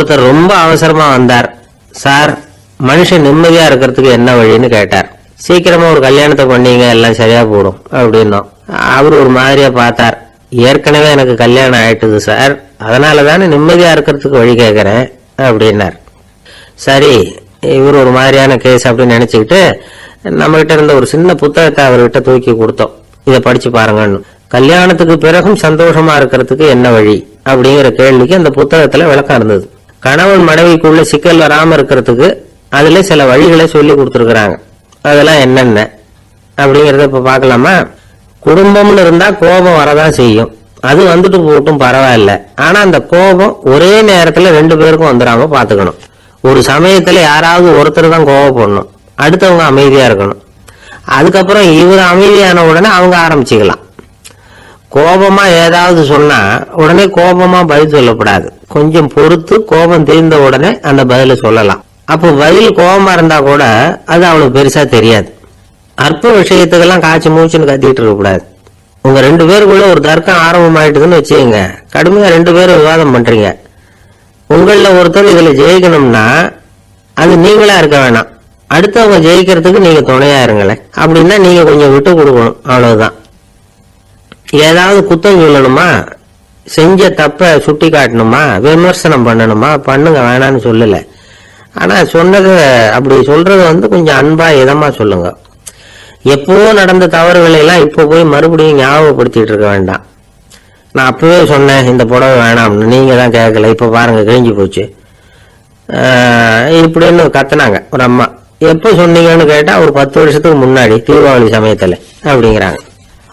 ஒருத்தர் ரொம்ப அவசரமா வந்தார். சார், மனுஷன் நிம்மதியா இருக்கிறதுக்கு என்ன வழின்னு கேட்டார். சீக்கிரமா ஒரு கல்யாணத்தை பண்ணீங்க, எல்லாம் சரியா போடும் அப்படின்னோம். அவர் ஒரு மாதிரியா பார்த்தார். ஏற்கனவே எனக்கு கல்யாணம் ஆயிட்டுது சார், அதனாலதானே நிம்மதியா இருக்கிறதுக்கு வழி கேட்கறேன் அப்படின்னார். சரி, இவர் ஒரு மாதிரியான கேஸ் அப்படின்னு நினைச்சுக்கிட்டு நம்ம கிட்ட இருந்த ஒரு சின்ன புத்தகத்தை அவர்கிட்ட தூக்கி கொடுத்தோம். இதை படிச்சு பாருங்கன்னு. கல்யாணத்துக்கு பிறகும் சந்தோஷமா இருக்கிறதுக்கு என்ன வழி அப்படிங்கிற கேள்விக்கு அந்த புத்தகத்துல விளக்கம் இருந்தது. கணவன் மனைவிக்குள்ள சிக்கல் வராம இருக்கிறதுக்கு அதுல சில வழிகளை சொல்லி கொடுத்துருக்காங்க. அதெல்லாம் என்னென்ன அப்படிங்கறத இப்ப பாக்கலாமா? குடும்பம்னு இருந்தா கோபம் வரதான் செய்யும். அது வந்துட்டு போட்டும் பரவாயில்ல. ஆனா அந்த கோபம் ஒரே நேரத்துல 2 பேருக்கும் வந்துடாம பாத்துக்கணும். ஒரு சமயத்துல யாராவது ஒருத்தர் தான் கோபப்படணும், அடுத்தவங்க அமைதியா இருக்கணும். அதுக்கப்புறம் இவர் அமைதியான உடனே அவங்க ஆரம்பிச்சுக்கலாம். கோபமா ஏதாவது சொன்னா உடனே கோபமா பதில் சொல்லக்கூடாது. கொஞ்சம் பொறுத்து கோபம் தீர்ந்த உடனே அந்த பதில சொல்லலாம். அப்போ பதில் கோபமா இருந்தா கூட அது அவளுக்கு பெருசா தெரியாது. அற்ப விஷயத்துக்கெல்லாம் காய்ச்சி மூச்சுன்னு கத்திட்டு இருக்க கூடாது. உங்க 2 பேருக்குள்ள ஒரு தர்க்கம் ஆரம்பமாயிட்டுதுன்னு வச்சுக்கோங்க. கடுமையா 2 பேரும் விவாதம் பண்றீங்க. உங்கள ஒருத்தர் இதுல ஜெயிக்கணும்னா அது நீங்களா இருக்க வேணாம், அடுத்தவங்க ஜெயிக்கிறதுக்கு நீங்க துணையா இருங்களேன். அப்படின்னா நீங்க கொஞ்சம் விட்டு கொடுக்கணும், அவ்வளவுதான். ஏதாவது குத்தம் சொல்லணுமா, செஞ்ச தப்ப சுட்டி காட்டணுமா, விமர்சனம் பண்ணணுமா, பண்ணுங்க, வேணான்னு சொல்லல. ஆனா சொன்னது அப்படி சொல்றது கொஞ்சம் அன்பா இதமா சொல்லுங்க. எப்பவோ நடந்த தவறுகளை எல்லாம் இப்ப போய் மறுபடியும் ஞாபகப்படுத்திட்டு இருக்க வேண்டாம். நான் அப்பவே சொன்னேன் இந்த புடவை வேணாம்னு, நீங்க தான் கேட்கல, இப்ப பாருங்க கிழிஞ்சு போச்சு இப்படின்னு கத்துனாங்க ஒரு அம்மா. எப்ப சொன்னீங்கன்னு கேட்டா ஒரு 10 வருஷத்துக்கு முன்னாடி தீபாவளி சமயத்துல அப்படிங்கிறாங்க.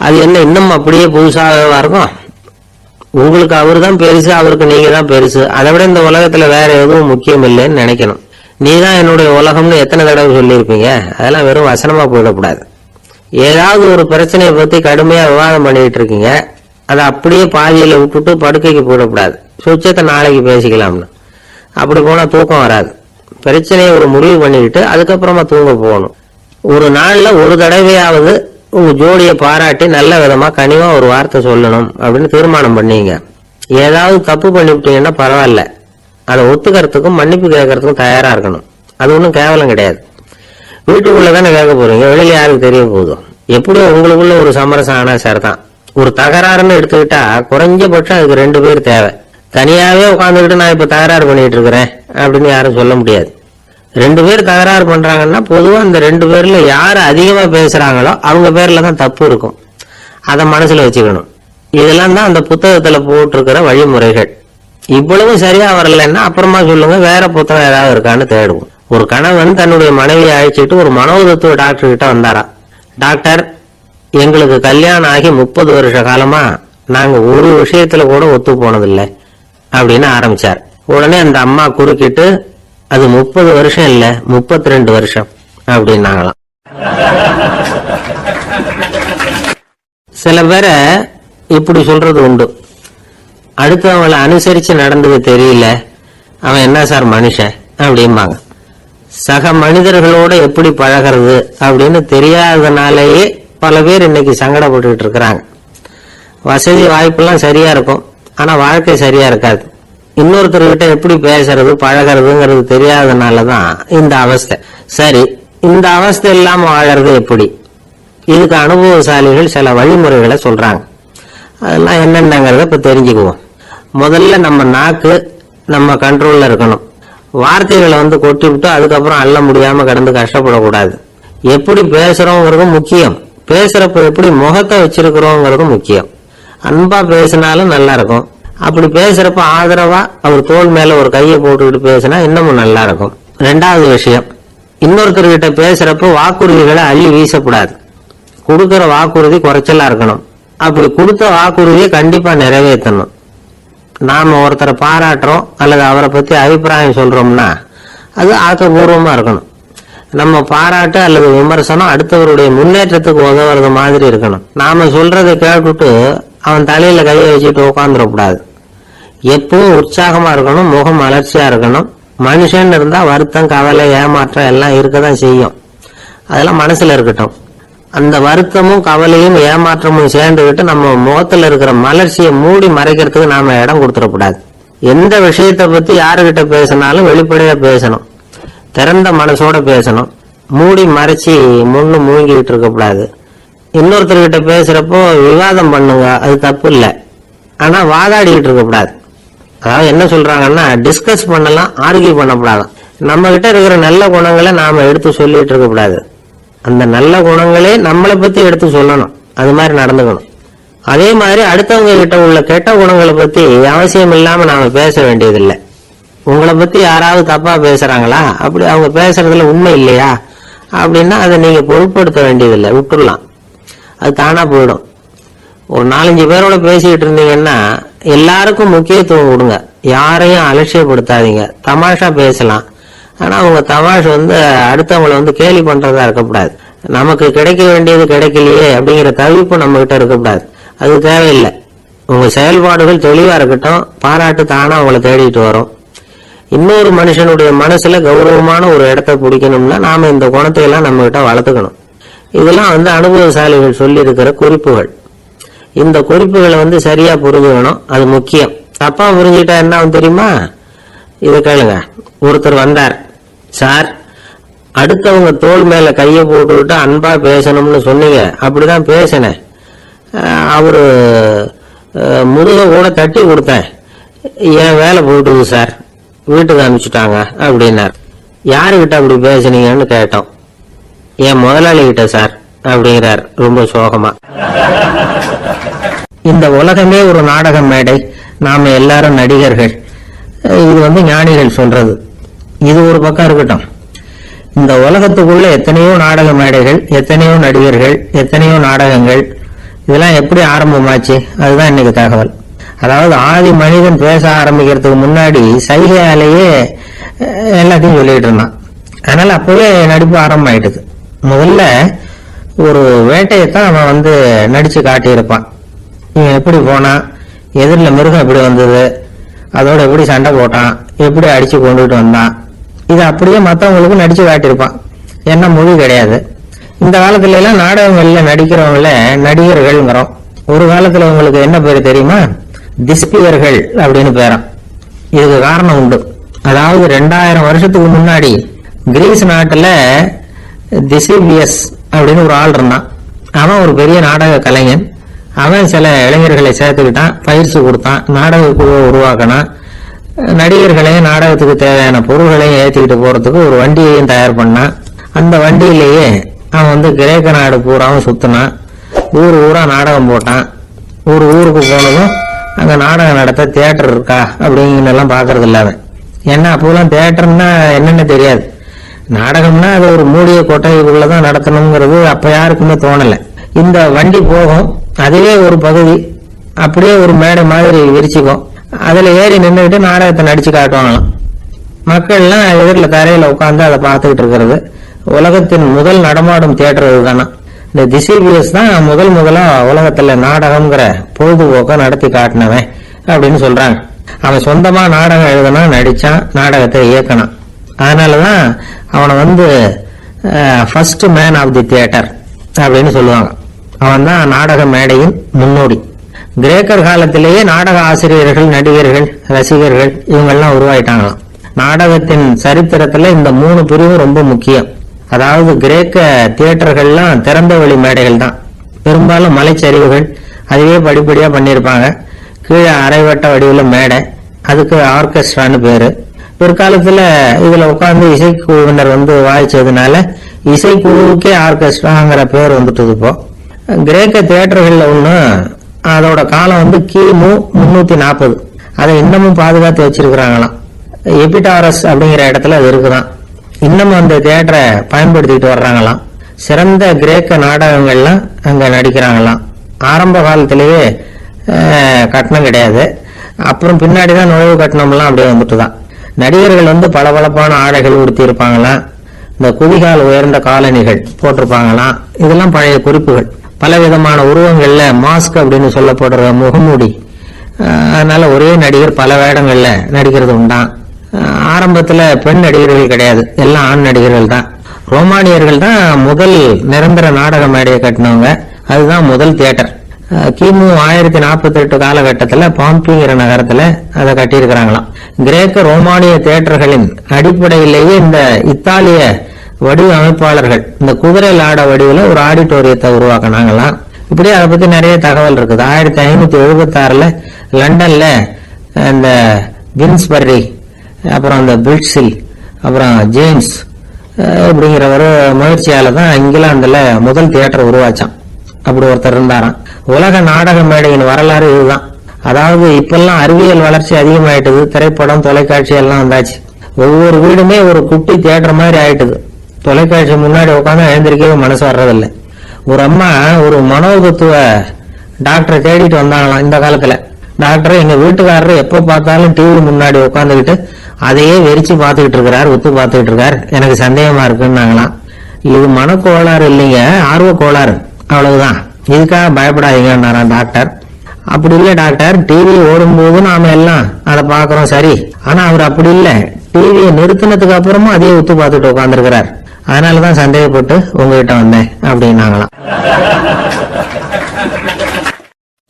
அது என்ன இன்னும் அப்படியே புதுசாக இருக்கும்? உங்களுக்கு அவரு தான் பெருசு, அவருக்கு நீங்க தான் பெருசு. அதை விட இந்த உலகத்துல வேற எதுவும் முக்கியம் இல்லைன்னு நினைக்கணும். நீதான் என்னுடைய உலகம்னு எத்தனை தடவை சொல்லியிருப்பீங்க? அதெல்லாம் வெறும் வசனமா போயிடக்கூடாது. ஏதாவது ஒரு பிரச்சனையை பத்தி கடுமையா விவாதம் பண்ணிட்டு இருக்கீங்க, அதை அப்படியே பாதியில விட்டுட்டு படுக்கைக்கு போயிடக்கூடாது. சுச்சத்தை நாளைக்கு பேசிக்கலாம்னு. அப்படி போனா தூக்கம் வராது. பிரச்சனையை ஒரு முடிவு பண்ணிக்கிட்டு அதுக்கப்புறமா தூங்க போகணும். ஒரு நாள்ல ஒரு தடவையாவது உங்க ஜோடியை பாராட்டி நல்ல விதமா கனிவா ஒரு வார்த்தை சொல்லணும் அப்படின்னு தீர்மானம் பண்ணீங்க. ஏதாவது தப்பு பண்ணிவிட்டீங்கன்னா பரவாயில்ல, அதை ஒத்துக்கிறதுக்கும் மன்னிப்பு கேட்கறதுக்கும் தயாரா இருக்கணும். அது ஒன்றும் கேவலம் கிடையாது. வீட்டுக்குள்ளதானே கேட்க போறீங்க, வெளியில யாருக்கு தெரிய போதும். எப்படியும் உங்களுக்குள்ள ஒரு சமரசம் ஆனா சரிதான். ஒரு தகராறுன்னு எடுத்துக்கிட்டா குறைஞ்சபட்சம் அதுக்கு 2 பேர் தேவை. தனியாவே உட்காந்துக்கிட்டு நான் இப்ப தகராறு பண்ணிட்டு இருக்கிறேன் அப்படின்னு யாரும் சொல்ல முடியாது. 2 பேர் தகராறு பண்றாங்கன்னா பொதுவா அந்த 2 பேர்ல யாரு அதிகமா பேசுறாங்களோ அவங்க பேர்ல தான் தப்பு இருக்கும். அதை மனசுல வச்சுக்கணும். இதெல்லாம் தான் அந்த புத்தகத்துல போட்டிருக்கிற வழிமுறைகள். இவ்வளவு சரியா வரலன்னா அப்புறமா சொல்லுங்க, வேற புத்தகம் ஏதாவது இருக்கான்னு தேடுவோம். ஒரு கணவன் தன்னுடைய மனைவியை அழைச்சிட்டு ஒரு மனோதத்துவ டாக்டர் கிட்ட வந்தாரா. டாக்டர், எங்களுக்கு கல்யாணம் ஆகி 30 வருஷ காலமா நாங்க ஒரு விஷயத்துல கூட ஒத்து போனதில்லை அப்படின்னு ஆரம்பிச்சார். உடனே அந்த அம்மா குறுக்கிட்டு, அது 30 வருஷம் இல்ல 32 வருஷம் அப்படின்னாங்களாம். சில பேரை இப்படி சொல்றது உண்டு. அடுத்தவங்களை அனுசரிச்சு நடந்தது தெரியல, அவன் என்ன சார் மனுஷன் அப்படிம்பாங்க. சக மனிதர்களோட எப்படி பழகிறது அப்படின்னு தெரியாதனாலேயே பல பேர் இன்னைக்கு சங்கடப்பட்டு இருக்கிறாங்க. வசதி வாய்ப்பெல்லாம் சரியா இருக்கும், ஆனா வாழ்க்கை சரியா இருக்காது. இன்னொருத்தர்கிட்ட எப்படி பேசுறது பழகிறதுங்கிறது தெரியாதனாலதான் இந்த அவஸ்தை. சரி, இந்த அவஸ்தை இல்லாம வாழறது எப்படி? இதுக்கு அனுபவசாலிகள் சில வழிமுறைகளை சொல்றாங்க. அதெல்லாம் என்னென்னங்கிறத இப்ப தெரிஞ்சுக்குவோம். முதல்ல நம்ம நாக்கு நம்ம கண்ட்ரோல்ல இருக்கணும். வார்த்தைகளை கொட்டி விட்டு அதுக்கப்புறம் அள்ள முடியாம கடந்து கஷ்டப்படக்கூடாது. எப்படி பேசுறோங்கிறது முக்கியம். பேசுறப்ப எப்படி முகத்தை வச்சிருக்கிறோங்கிறது முக்கியம். அன்பா பேசினாலும் நல்லா இருக்கும். அப்படி பேசுறப்ப ஆதரவா அவர் தோள் மேல ஒரு கையை போட்டுக்கிட்டு பேசினா இன்னமும் நல்லா இருக்கும். 2வது விஷயம், இன்னொருத்தர்கிட்ட பேசுறப்ப வாக்குறுதிகளை அள்ளி வீசக்கூடாது. கொடுக்கிற வாக்குறுதி குறைச்சலா இருக்கணும். அப்படி கொடுத்த வாக்குறுதியை கண்டிப்பா நிறைவேற்றணும். நாம ஒருத்தரை பாராட்டுறோம் அல்லது அவரை பத்தி அபிப்பிராயம் சொல்றோம்னா அது ஆக்கப்பூர்வமா இருக்கணும். நம்ம பாராட்டு அல்லது விமர்சனம் அடுத்தவருடைய முன்னேற்றத்துக்கு உதவுறது மாதிரி இருக்கணும். நாம சொல்றதை கேட்டுட்டு அவன் தலையில கையை வச்சுட்டு உட்காந்துடக்கூடாது. எப்பவும் உற்சாகமா இருக்கணும், முகம் மலர்ச்சியா இருக்கணும். மனுஷன் இருந்தா வருத்தம், கவலை, ஏமாற்றம் எல்லாம் இருக்கதான் செய்யும். அதெல்லாம் மனசுல இருக்கட்டும். அந்த வருத்தமும் கவலையும் ஏமாற்றமும் சேர்ந்துகிட்டு நம்ம முகத்துல இருக்கிற மலர்ச்சியை மூடி மறைக்கிறதுக்கு நாம இடம் கொடுத்துடக்கூடாது. எந்த விஷயத்தை பத்தி யாருகிட்ட பேசினாலும் வெளிப்படையா பேசணும், திறந்த மனசோட பேசணும். மூடி மறைச்சி முன்னு மூங்கிட்டு இருக்கக்கூடாது. இன்னொருத்தர்கிட்ட பேசுறப்போ விவாதம் பண்ணுங்க, அது தப்பு இல்லை. ஆனா வாதாடிக்கிட்டு இருக்கக்கூடாது. அதாவது என்ன சொல்றாங்கன்னா, டிஸ்கஸ் பண்ணலாம், ஆர்கியூ பண்ணக்கூடாது. நம்ம கிட்ட இருக்கிற நல்ல குணங்களை நாம எடுத்து சொல்லிட்டு இருக்கக்கூடாது. அந்த நல்ல குணங்களே நம்மளை பத்தி எடுத்து சொல்லணும், அது மாதிரி நடந்துக்கணும். அதே மாதிரி அடுத்தவங்க கிட்ட உள்ள கெட்ட குணங்களை பத்தி அவசியம் இல்லாம நாம பேச வேண்டியதில்லை. உங்களை பத்தி யாராவது தப்பா பேசுறாங்களா, அப்படி அவங்க பேசுறதுல உண்மை இல்லையா அப்படின்னா அதை நீங்க பொருட்படுத்த வேண்டியதில்லை, விட்டுடலாம், அது தானா போயிடும். ஒரு 4-5 பேரோட பேசிக்கிட்டு இருந்தீங்கன்னா எல்லாருக்கும் முக்கியத்துவம் கொடுங்க, யாரையும் அலட்சியப்படுத்தாதீங்க. தமாஷா பேசலாம், ஆனா உங்க தமாஷ் அடுத்தவங்களை கேலி பண்றதா இருக்கக்கூடாது. நமக்கு கிடைக்க வேண்டியது கிடைக்கலையே அப்படிங்கிற தவிப்பு நம்ம கிட்ட இருக்கக்கூடாது, அது தேவையில்லை. உங்க செயல்பாடுகள் தெளிவா இருக்கட்டும், பாராட்டு தானா உங்களை தேடிட்டு வரும். இன்னொரு மனுஷனுடைய மனசுல கௌரவமான ஒரு இடத்தை பிடிக்கணும்னா நாம இந்த குணத்தை எல்லாம் நம்ம கிட்ட வளர்த்துக்கணும். இதெல்லாம் அனுபவசாலிகள் சொல்லி இருக்கிற குறிப்புகள். இந்த குறிப்புகளை சரியா புரிஞ்சுக்கணும், அது முக்கியம். தப்பா புரிஞ்சுக்கிட்டா என்ன தெரியுமா? இதை கேளுங்க. ஒருத்தர் வந்தார், சார் அடுத்தவங்க தோள் மேல கைய போட்டுக்கிட்டு அன்பா பேசணும்னு சொன்னீங்க, அப்படிதான் பேசினேன். அவரு முதுக கூட தட்டி கொடுத்தேன், என் வேலை போயிட்டுது சார், வீட்டுக்கு அனுப்பிச்சுட்டாங்க அப்படின்னார். யாருகிட்ட அப்படி பேசுனீங்கன்னு கேட்டோம். என் முதலாளி கிட்ட சார் அப்படிங்கிறார் ரொம்ப சோகமா. இந்த உலகமே ஒரு நாடக மேடை, நாம எல்லாரும் நடிகர்கள். இது ஞானிகள் சொல்றது. இது ஒரு பக்கம் இருக்கட்டும். இந்த உலகத்துக்குள்ள எத்தனையோ நாடக மேடைகள், எத்தனையோ நடிகர்கள், எத்தனையோ நாடகங்கள், இதெல்லாம் எப்படி ஆரம்பமாச்சு, அதுதான் இன்னைக்கு தகவல். அதாவது ஆதி மனிதன் பேச ஆரம்பிக்கிறதுக்கு முன்னாடி சைகையாலேயே எல்லாத்தையும் சொல்லிட்டு இருந்தான். அதனால அப்பவே நடிப்பு ஆரம்பமாயிட்டுது. முதல்ல ஒரு வேட்டையத்தான் அவன் நடிச்சு காட்டியிருப்பான். இவன் எப்படி போனான், எதிரில் மிருகம் எப்படி வந்தது, அதோட எப்படி சண்டை போட்டான், எப்படி அடிச்சு கொண்டுட்டு வந்தான், இது அப்படியே மற்றவங்களுக்கு நடிச்சு காட்டியிருப்பான். என்ன மொழி கிடையாது. இந்த காலத்துல எல்லாம் நாடகங்கள்ல நடிக்கிறவங்கள நடிகர்கள்ங்கிறோம். ஒரு காலத்துல உங்களுக்கு என்ன பேரு தெரியுமா? திஸ்பியர்கள் அப்படின்னு பேராம். இதுக்கு காரணம் உண்டு. அதாவது 2000 வருஷத்துக்கு முன்னாடி கிரீஸ் நாட்டுல திசிபியஸ் அப்படின்னு ஒரு ஆள் இருந்தான். அவன் ஒரு பெரிய நாடக கலைஞன். அவன் சில இளைஞர்களை சேர்த்துக்கிட்டான், பயிற்சி கொடுத்தான், நாடக குழுவை உருவாக்கினான். நடிகர்களையும் நாடகத்துக்கு தேவையான பொருள்களையும் ஏற்றிக்கிட்டு போறதுக்கு ஒரு வண்டியையும் தயார் பண்ணான். அந்த வண்டியிலேயே அவன் கிரேக்க நாடு பூராவும் சுத்தினான். ஊர் ஊரா நாடகம் போட்டான். ஒரு ஊருக்கு போனதும் அங்க நாடகம் நடத்த தியேட்டர் இருக்கா அப்படிங்கலாம் பாக்குறது இல்லாம. ஏன்னா அப்போலாம் தியேட்டர்னா என்னன்னு தெரியாது. நாடகம்னா அது ஒரு மூடிய கொட்டைக்குள்ளதான் நடத்தணுங்கிறது அப்ப யாருக்குமே தோணல. இந்த வண்டி போகும், அதுவே ஒரு பகுதி அப்படியே ஒரு மேடை மாதிரி விரிச்சுக்கும். அதுல ஏறி நின்றுகிட்டு நாடகத்தை நடிச்சு காட்டுவாங்களாம். மக்கள்லாம் எதிரில் தரையில உட்காந்து அதை பார்த்துக்கிட்டு இருக்கிறது. உலகத்தின் முதல் நடமாடும் தியேட்டர் இதுதானா. இந்த திசிபியஸ் தான் முதலா உலகத்துல நாடகம்ங்கிற பொழுதுபோக்க நடத்தி காட்டினவன் அப்படின்னு சொல்றாங்க. அவன் சொந்தமா நாடகம் எழுதனா, நடிச்சான், நாடகத்தை இயக்கணும். அதனாலதான் அவனை first man of the theatre அப்படின்னு சொல்லுவாங்க. அவன் தான் நாடக மேடையின் முன்னோடி. கிரேக்கர் காலத்திலேயே நாடக ஆசிரியர்கள், நடிகர்கள், ரசிகர்கள் இவங்கெல்லாம் உருவாயிட்டாங்களாம். நாடகத்தின் சரித்திரத்துல இந்த 3 பிரிவும் ரொம்ப முக்கியம். அதாவது கிரேக்க தியேட்டர்கள்லாம் திறந்த வெளி மேடைகள் தான். பெரும்பாலும் மலைச்சரிவுகள், அதுவே படிப்படியா பண்ணியிருப்பாங்க. கீழே அரைவட்ட வடிவில் மேடை, அதுக்கு ஆர்கெஸ்ட்ரான்னு பேரு. பிற்காலத்துல இதுல உட்கார்ந்து இசைக்குழுவினர் வாய்ச்சதுனால இசைக்குழுவுக்கே ஆர்கெஸ்ட்ராங்கிற பேர் வந்துட்டு. இப்போ கிரேக்க தியேட்டர்கள்ல ஒண்ணு, அதோட காலம் கிமு 340. அதை இன்னமும் பாதுகாத்து வச்சிருக்கிறாங்களாம். எபிடாரஸ் அப்படிங்கிற இடத்துல அது இருக்குதான். இன்னமும் அந்த தியேட்டரை பயன்படுத்திட்டு வர்றாங்களாம். சிறந்த கிரேக்க நாடகங்கள்லாம் அங்க நடிக்கிறாங்களாம். ஆரம்ப காலத்திலேயே கட்டணம் கிடையாது. அப்புறம் பின்னாடிதான் நுழைவு கட்டணம்லாம் அப்படியே வந்துட்டுதான். நடிகர்கள் பளபளப்பான ஆடைகள் உடுத்தி இருப்பாங்களாம். இந்த குதிகால் உயர்ந்த காலணிகள் போட்டிருப்பாங்களாம். இதெல்லாம் பழைய குறிப்புகள். பலவிதமான உருவங்கள்ல மாஸ்க் அப்படின்னு சொல்லப்படுற முகமூடி. அதனால ஒரே நடிகர் பல வேடங்கள்ல நடிக்கிறது உண்டான். ஆரம்பத்துல பெண் நடிகர்கள் கிடையாது, எல்லாம் ஆண் நடிகர்கள் தான். ரோமானியர்கள் தான் முதல் நிரந்தர நாடக மேடையை கட்டினவங்க. அதுதான் முதல் தியேட்டர். கிமு 1048 காலகட்டத்தில் பாம்பிங்கிற நகரத்துல அதை கட்டியிருக்கிறாங்களாம். கிரேக்க ரோமானிய தியேட்டர்களின் அடிப்படையிலேயே இந்த இத்தாலிய வடிவமைப்பாளர்கள் இந்த குதிரை லாட வடிவில் ஒரு ஆடிட்டோரியத்தை உருவாக்கினாங்களாம். இப்படி அதை பத்தி நிறைய தகவல் இருக்குது. 1576 லண்டன்ல இந்த வின்ஸ்பர்ரி, அப்புறம் இந்த பிரிட்ஸில், அப்புறம் ஜேம்ஸ் அப்படிங்கிற ஒரு முயற்சியால தான் இங்கிலாந்துல முதல் தியேட்டர் உருவாச்சான். அப்படி ஒருத்தர் இருந்தாராம். உலக நாடக மேடையின் வரலாறு இதுதான். அதாவது இப்பெல்லாம் அறிவியல் வளர்ச்சி அதிகமாயிட்டது, திரைப்படம் தொலைக்காட்சி எல்லாம் வந்தாச்சு. ஒவ்வொரு வீடுமே ஒரு குட்டி தியேட்டர் மாதிரி ஆயிட்டுது. தொலைக்காட்சி முன்னாடி உட்காந்து எழுந்திருக்கவே மனசு வர்றதில்லை. ஒரு அம்மா ஒரு மனோதத்துவ டாக்டரை தேடிட்டு வந்தாங்களாம் இந்த காலத்துல. டாக்டர், எங்க வீட்டுக்காரர் எப்ப பார்த்தாலும் டிவி முன்னாடி உட்காந்துக்கிட்டு அதையே வெறிச்சு பார்த்துக்கிட்டு இருக்கிறார், ஒத்து பார்த்துக்கிட்டு இருக்கார், எனக்கு சந்தேகமா இருக்குன்னாங்களாம். இது மனக்கோளாறு இல்லைங்க, ஆர்வ கோளாறு, அவ்வளவுதான், இதுக்காக பயப்படாதீங்கன்னாராம் டாக்டர். அப்படி இல்லை டாக்டர், டிவி ஓடும்போது நாம எல்லாம் அதை பாக்குறோம் சரி, ஆனா அவர் அப்படி இல்லை, டிவியை நிறுத்தினதுக்கு அப்புறமும் அதையே ஒத்து பார்த்துட்டு உட்காந்துருக்கிறார், அதனாலதான் சந்தேகப்பட்டு உங்ககிட்ட வந்தேன் அப்படின்னாங்களாம்.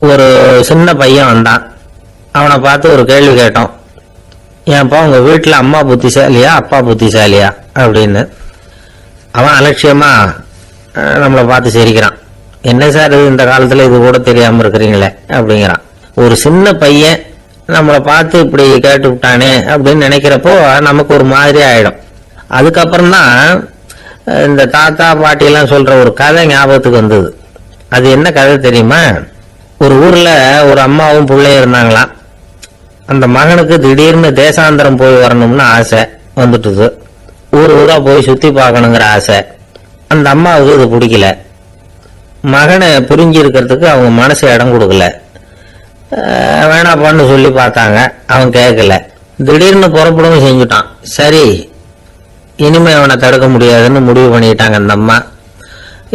ஒரு சின்ன பையன் வந்தான். அவனை பார்த்து ஒரு கேள்வி கேட்டோம். ஏன்ப்பா உங்க வீட்டுல அம்மா புத்திசாலியா அப்பா புத்திசாலியா அப்படின்னு. அவன் அலட்சியமா நம்மளை பார்த்து சிரிக்கிறான். என்ன சார் இது, இந்த காலத்துல இது கூட தெரியாம இருக்கிறீங்களே அப்படிங்கிறான். ஒரு சின்ன பையன் நம்மளை பார்த்து இப்படி கேட்டு விட்டானே அப்படின்னு நினைக்கிறப்போ நமக்கு ஒரு மாதிரி ஆயிடும். அதுக்கப்புறம் தான் இந்த தாத்தா பாட்டி எல்லாம் சொல்ற ஒரு கதை ஞாபகத்துக்கு வந்தது. அது என்ன கதை தெரியுமா? ஒரு ஊர்ல ஒரு அம்மாவும் பிள்ளையும் இருந்தாங்களாம். அந்த மகனுக்கு திடீர்னு தேசாந்திரம் போய் வரணும்னு ஆசை வந்துட்டுது. ஊரா போய் சுத்தி பார்க்கணுங்கிற ஆசை. அந்த அம்மாவுக்கு இது பிடிக்கல. மகனை புரிஞ்சு இருக்கிறதுக்கு அவங்க மனசு இடம் கொடுக்கல. வேணாப்பான்னு சொல்லி பார்த்தாங்க, அவன் கேட்கல. திடீர்னு புறப்படவும் செஞ்சுட்டான். சரி, இனிமே அவனை தடுக்க முடியாதுன்னு முடிவு பண்ணிட்டாங்க அந்த அம்மா.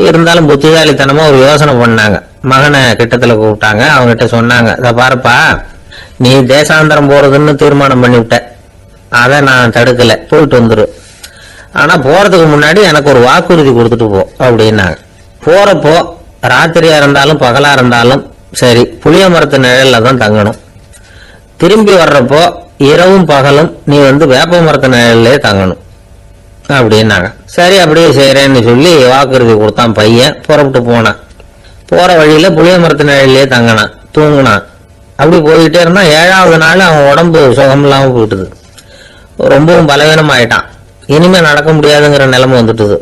இருந்தாலும் புத்திசாலித்தனமா ஒரு யோசனை பண்ணாங்க. மகனை கிட்டத்துல கூப்பிட்டாங்க. அவங்ககிட்ட சொன்னாங்க, இதை பாருப்பா, நீ தேசாந்திரம் போறதுன்னு தீர்மானம் பண்ணிவிட்ட, அதை நான் தடுக்கல, போயிட்டு வந்துரு. ஆனா போறதுக்கு முன்னாடி எனக்கு ஒரு வாக்குறுதி கொடுத்துட்டு போ அப்படின்னாங்க. போறப்போ ராத்திரியா இருந்தாலும் பகலா இருந்தாலும் சரி, புளிய மரத்து நிழல்ல தான் தங்கணும். திரும்பி வர்றப்போ இரவும் பகலும் நீ வேப்ப மரத்து நிழல்லே தங்கணும் அப்படின்னாங்க. சரி, அப்படியே செய்யறேன்னு சொல்லி வாக்குறுதி கொடுத்தான் பையன். புறப்பட்டு போனான். போற வழியில புளிய மரத்து நிழல்லே தங்கினான், தூங்கினான். அப்படி போயிட்டே இருந்தான். 7வது நாள் அவன் உடம்பு சுகம் இல்லாம போயிட்டுது. ரொம்பவும் பலவீனம் ஆயிட்டான். இனிமே நடக்க முடியாதுங்கிற நிலைமை வந்துட்டுது.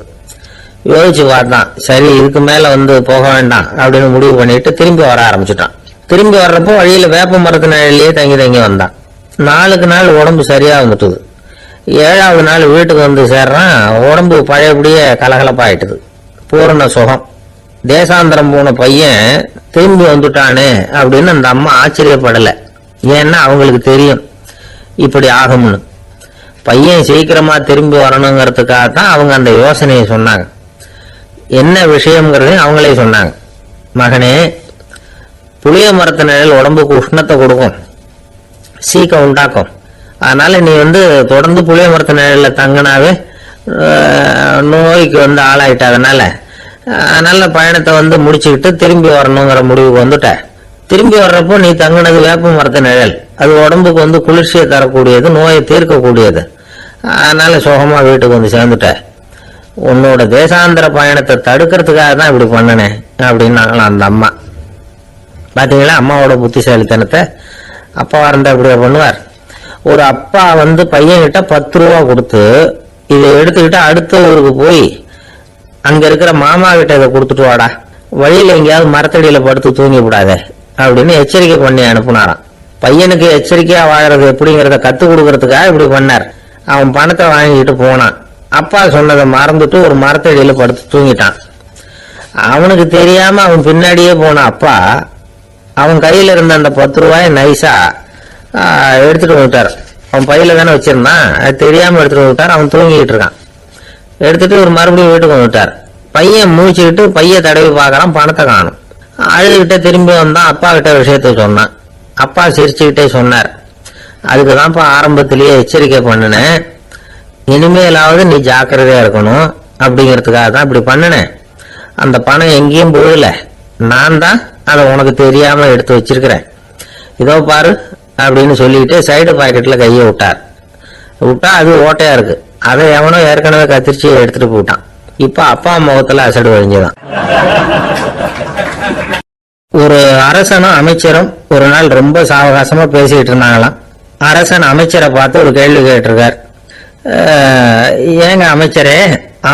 யோசிச்சு பார்த்தான். சரி, இதுக்கு மேல போக வேண்டாம் அப்படின்னு முடிவு பண்ணிட்டு திரும்பி வர ஆரம்பிச்சுட்டான். திரும்பி வர்றப்போ வழியில வேப்ப மரத்து நிழல்லையே தங்கி வந்தான். நாளுக்கு நாள் உடம்பு சரியா வந்துட்டுது. 7வது நாள் வீட்டுக்கு சேர்றான். உடம்பு பழையபடியே கலகலப்பாயிட்டுது. பூரண சுகம். தேசாந்திரம் போன பையன் திரும்பி வந்துட்டானே அப்படின்னு அந்த அம்மா ஆச்சரியப்படல. ஏன்னா அவங்களுக்கு தெரியும் இப்படி ஆகும்னு. பையன் சீக்கிரமா திரும்பி வரணுங்கிறதுக்காகத்தான் அவங்க அந்த யோசனையை சொன்னாங்க. என்ன விஷயம்ங்கிறதையும் அவங்களே சொன்னாங்க. மகனே, புளிய மரத்து நிழல் உடம்புக்கு உஷ்ணத்தை கொடுக்கும், சீக்கம் உண்டாக்கும். அதனால நீ தொடர்ந்து புளிய மரத்து நிழல்ல தங்கினாவே நோய்க்கு ஆளாயிட்ட. அதனால நல்ல பயணத்தை முடிச்சுக்கிட்டு திரும்பி வரணுங்கிற முடிவுக்கு வந்துட்ட. திரும்பி வர்றப்போ நீ தங்கினது வேப்ப மரத்து நிழல். அது உடம்புக்கு குளிர்ச்சியை தரக்கூடியது, நோயை தீர்க்கக்கூடியது. அதனால சுகமா வீட்டுக்கு சேர்ந்துட்ட. உன்னோட தேசாந்திர பயணத்தை தடுக்கிறதுக்காக தான் இப்படி பண்ணனேன் அப்படின்னாங்களாம் அந்த அம்மா. பாத்தீங்களா அம்மாவோட புத்திசாலித்தனத்தை? அப்பா இருந்தா இப்படியா பண்ணுவார்? ஒரு அப்பா பையன் கிட்ட 10 ரூபா கொடுத்து இதை எடுத்துக்கிட்டு அடுத்த ஊருக்கு போய் அங்க இருக்கிற மாமா கிட்ட இதை கொடுத்துட்டு வாடா, வழியில எங்கேயாவது மரத்தடியில படுத்து தூங்கி விடாத அப்படின்னு எச்சரிக்கை பண்ணி அனுப்புனாராம். பையனுக்கு எச்சரிக்கையா வாழறது எப்படிங்கிறத கத்து கொடுக்கறதுக்காக இப்படி பண்ணார். அவன் பணத்தை வாங்கிட்டு போனான். அப்பா சொன்னதை மறந்துட்டு ஒரு மரத்தடியில படுத்து தூங்கிட்டான். அவனுக்கு தெரியாம அவன் பின்னாடியே போன அப்பா அவன் கையில இருந்த அந்த 10 ரூபாயை நைஸா எடுத்துட்டு வந்துட்டார். அவன் பையில தானே வச்சிருந்தான், அது தெரியாம எடுத்துட்டு வந்துட்டார். அவன் தூங்கிட்டு இருக்கான். எடுத்துட்டு ஒரு மறுபடியும் வீட்டுக்கு வந்துட்டார். பையன் மூச்சுக்கிட்டு பைய தடவி பார்க்கறான், பணத்தை காணும். அழுதுகிட்ட திரும்பி வந்தான். அப்பா கிட்ட விஷயத்த சொன்னான். அப்பா சிரிச்சுக்கிட்டே சொன்னார், அதுக்குதான்ப்பா ஆரம்பத்திலேயே எச்சரிக்கை பண்ணினேன், இனிமேலாவது நீ ஜாக்கிரதையா இருக்கணும் அப்படிங்கிறதுக்காக தான் இப்படி பண்ணினேன். அந்த பணம் எங்கேயும் போகல, நான் தான் அதை உனக்கு தெரியாம எடுத்து வச்சிருக்கிறேன், இதோ பாரு அப்படின்னு சொல்லிட்டு சைடு பாக்கெட்ல கையை விட்டா அது ஓட்டையா இருக்கு. அதை எவனோ ஏற்கனவே கத்திரிச்சு எடுத்துட்டு போட்டான். இப்ப அப்பா முகத்துல அசடு வழிஞ்சுதான். ஒரு அரசனும் அமைச்சரும் ஒரு நாள் ரொம்ப சாவகாசமா பேசிட்டு இருந்தாங்களாம். அரசன் அமைச்சரை பார்த்து ஒரு கேள்வி கேட்டிருக்கார். ஏங்க அமைச்சரே,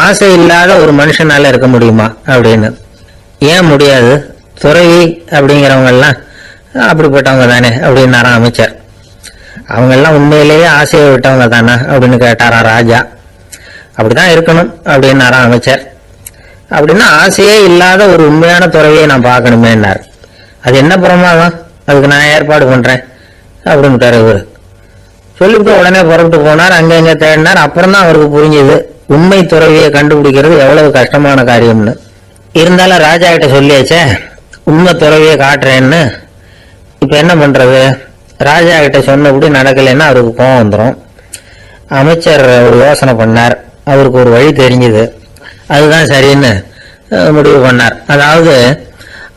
ஆசை இல்லாத ஒரு மனுஷனால இருக்க முடியுமா அப்படின்னு. ஏன் முடியாது, துறவி அப்படிங்கிறவங்க எல்லாம் அப்படிப்பட்டவங்க தானே அப்படின்னாராம் அமைச்சர். அவங்க எல்லாம் உண்மையிலேயே ஆசையை விட்டவங்க தானே அப்படின்னு கேட்டாராம் ராஜா. அப்படிதான் இருக்கணும் அப்படின்னாராம் அமைச்சர். அப்படின்னா ஆசையே இல்லாத ஒரு உண்மையான துறவியை நான் பார்க்கணுமேன்னார். அது என்ன பிரமாதம், அதுக்கு நான் ஏற்பாடு பண்றேன் அப்படின்ட்டாரு இவரு. சொல்லிவிட்டு உடனே புறப்பட்டு போனார். அங்க தேடினார். அப்புறம் தான் அவருக்கு புரிஞ்சது உண்மை துறவியை கண்டுபிடிக்கிறது எவ்வளவு கஷ்டமான காரியம்னு. இருந்தாலும் ராஜா கிட்ட சொல்லியாச்சே உண்மை துறவியை காட்டுறேன்னு. இப்ப என்ன பண்றது, ராஜா கிட்ட சொன்னபடி நடக்கலைன்னா அவருக்கு கோவம் வந்துடும். அமைச்சர் ஒரு யோசனை பண்ணார். அவருக்கு ஒரு வழி தெரிஞ்சது. அதுதான் சரின்னு முடிவு பண்ணார். அதாவது